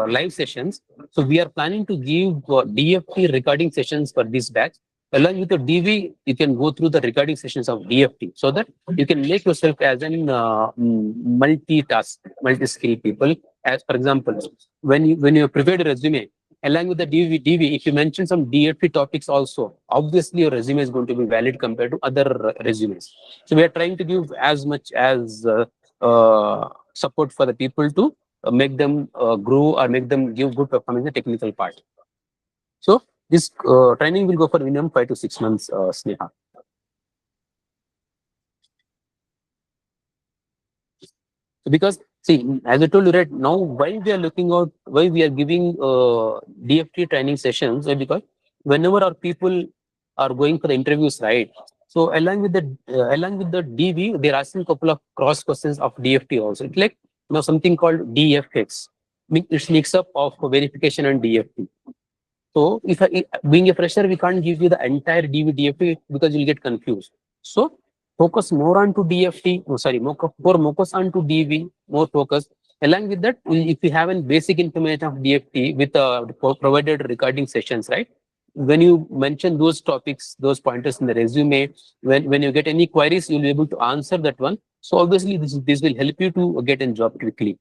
S1: live sessions, so we are planning to give DFT recording sessions for this batch. Along with the DV, you can go through the recording sessions of DFT so that you can make yourself as an multi-skill people. As for example, when you prepared a resume, along with the DV, if you mention some DFT topics also, obviously your resume is going to be valid compared to other resumes. So we are trying to give as much as support for the people to make them grow or make them give good performance in the technical part. So this training will go for minimum 5 to 6 months, Sneha. Because see, as I told you right now, why we are looking out, why we are giving DFT training sessions, because whenever our people are going for the interviews, right? So along with the DV, they're asking a couple of cross questions of DFT also. It's like something called DFX. It's mix up of verification and DFT. So if being a fresher, we can't give you the entire DFT because you'll get confused. So focus more on to DFT. Oh, sorry, more focus on to DV. More focus. Along with that, if you have a basic information of DFT with provided recording sessions, right? When you mention those topics, those pointers in the resume, when you get any queries, you'll be able to answer that one. So obviously, this will help you to get a job quickly.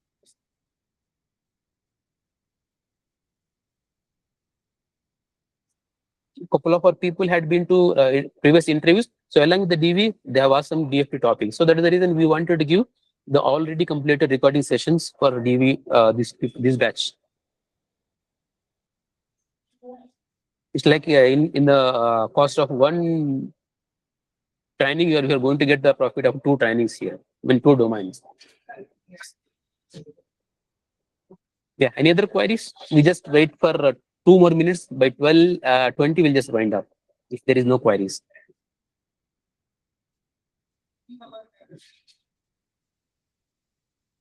S1: Couple of our people had been to previous interviews. So along with the DV, they have asked some DFT topics. So that is the reason we wanted to give the already completed recording sessions for DV this batch. It's like in the cost of one training, you are going to get the profit of 2 trainings here, in 2 domains. Yeah. Any other queries? We just wait for 2 more minutes. By 12:20, we'll just wind up if there is no queries.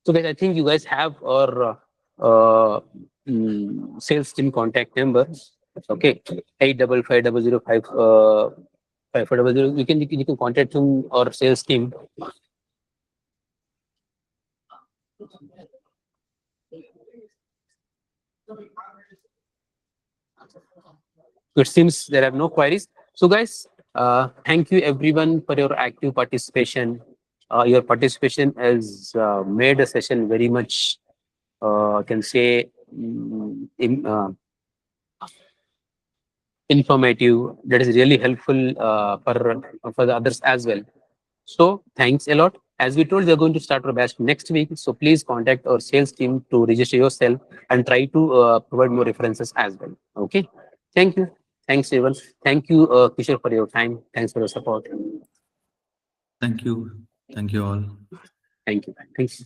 S1: So guys, I think you guys have our sales team contact number. Okay, 8550005 5400. You can contact him or sales team. It seems there are no queries. So guys, thank you everyone for your active participation. Your participation has made the session very much, I can say, informative. That is really helpful for the others as well. So thanks a lot. As we told, we are going to start our batch next week. So please contact our sales team to register yourself and try to provide more references as well. Okay. Thank you. Thanks everyone. Thank you, Kishore, for your time. Thanks for your support.
S2: Thank you. Thank you all.
S1: Thank you. Thanks.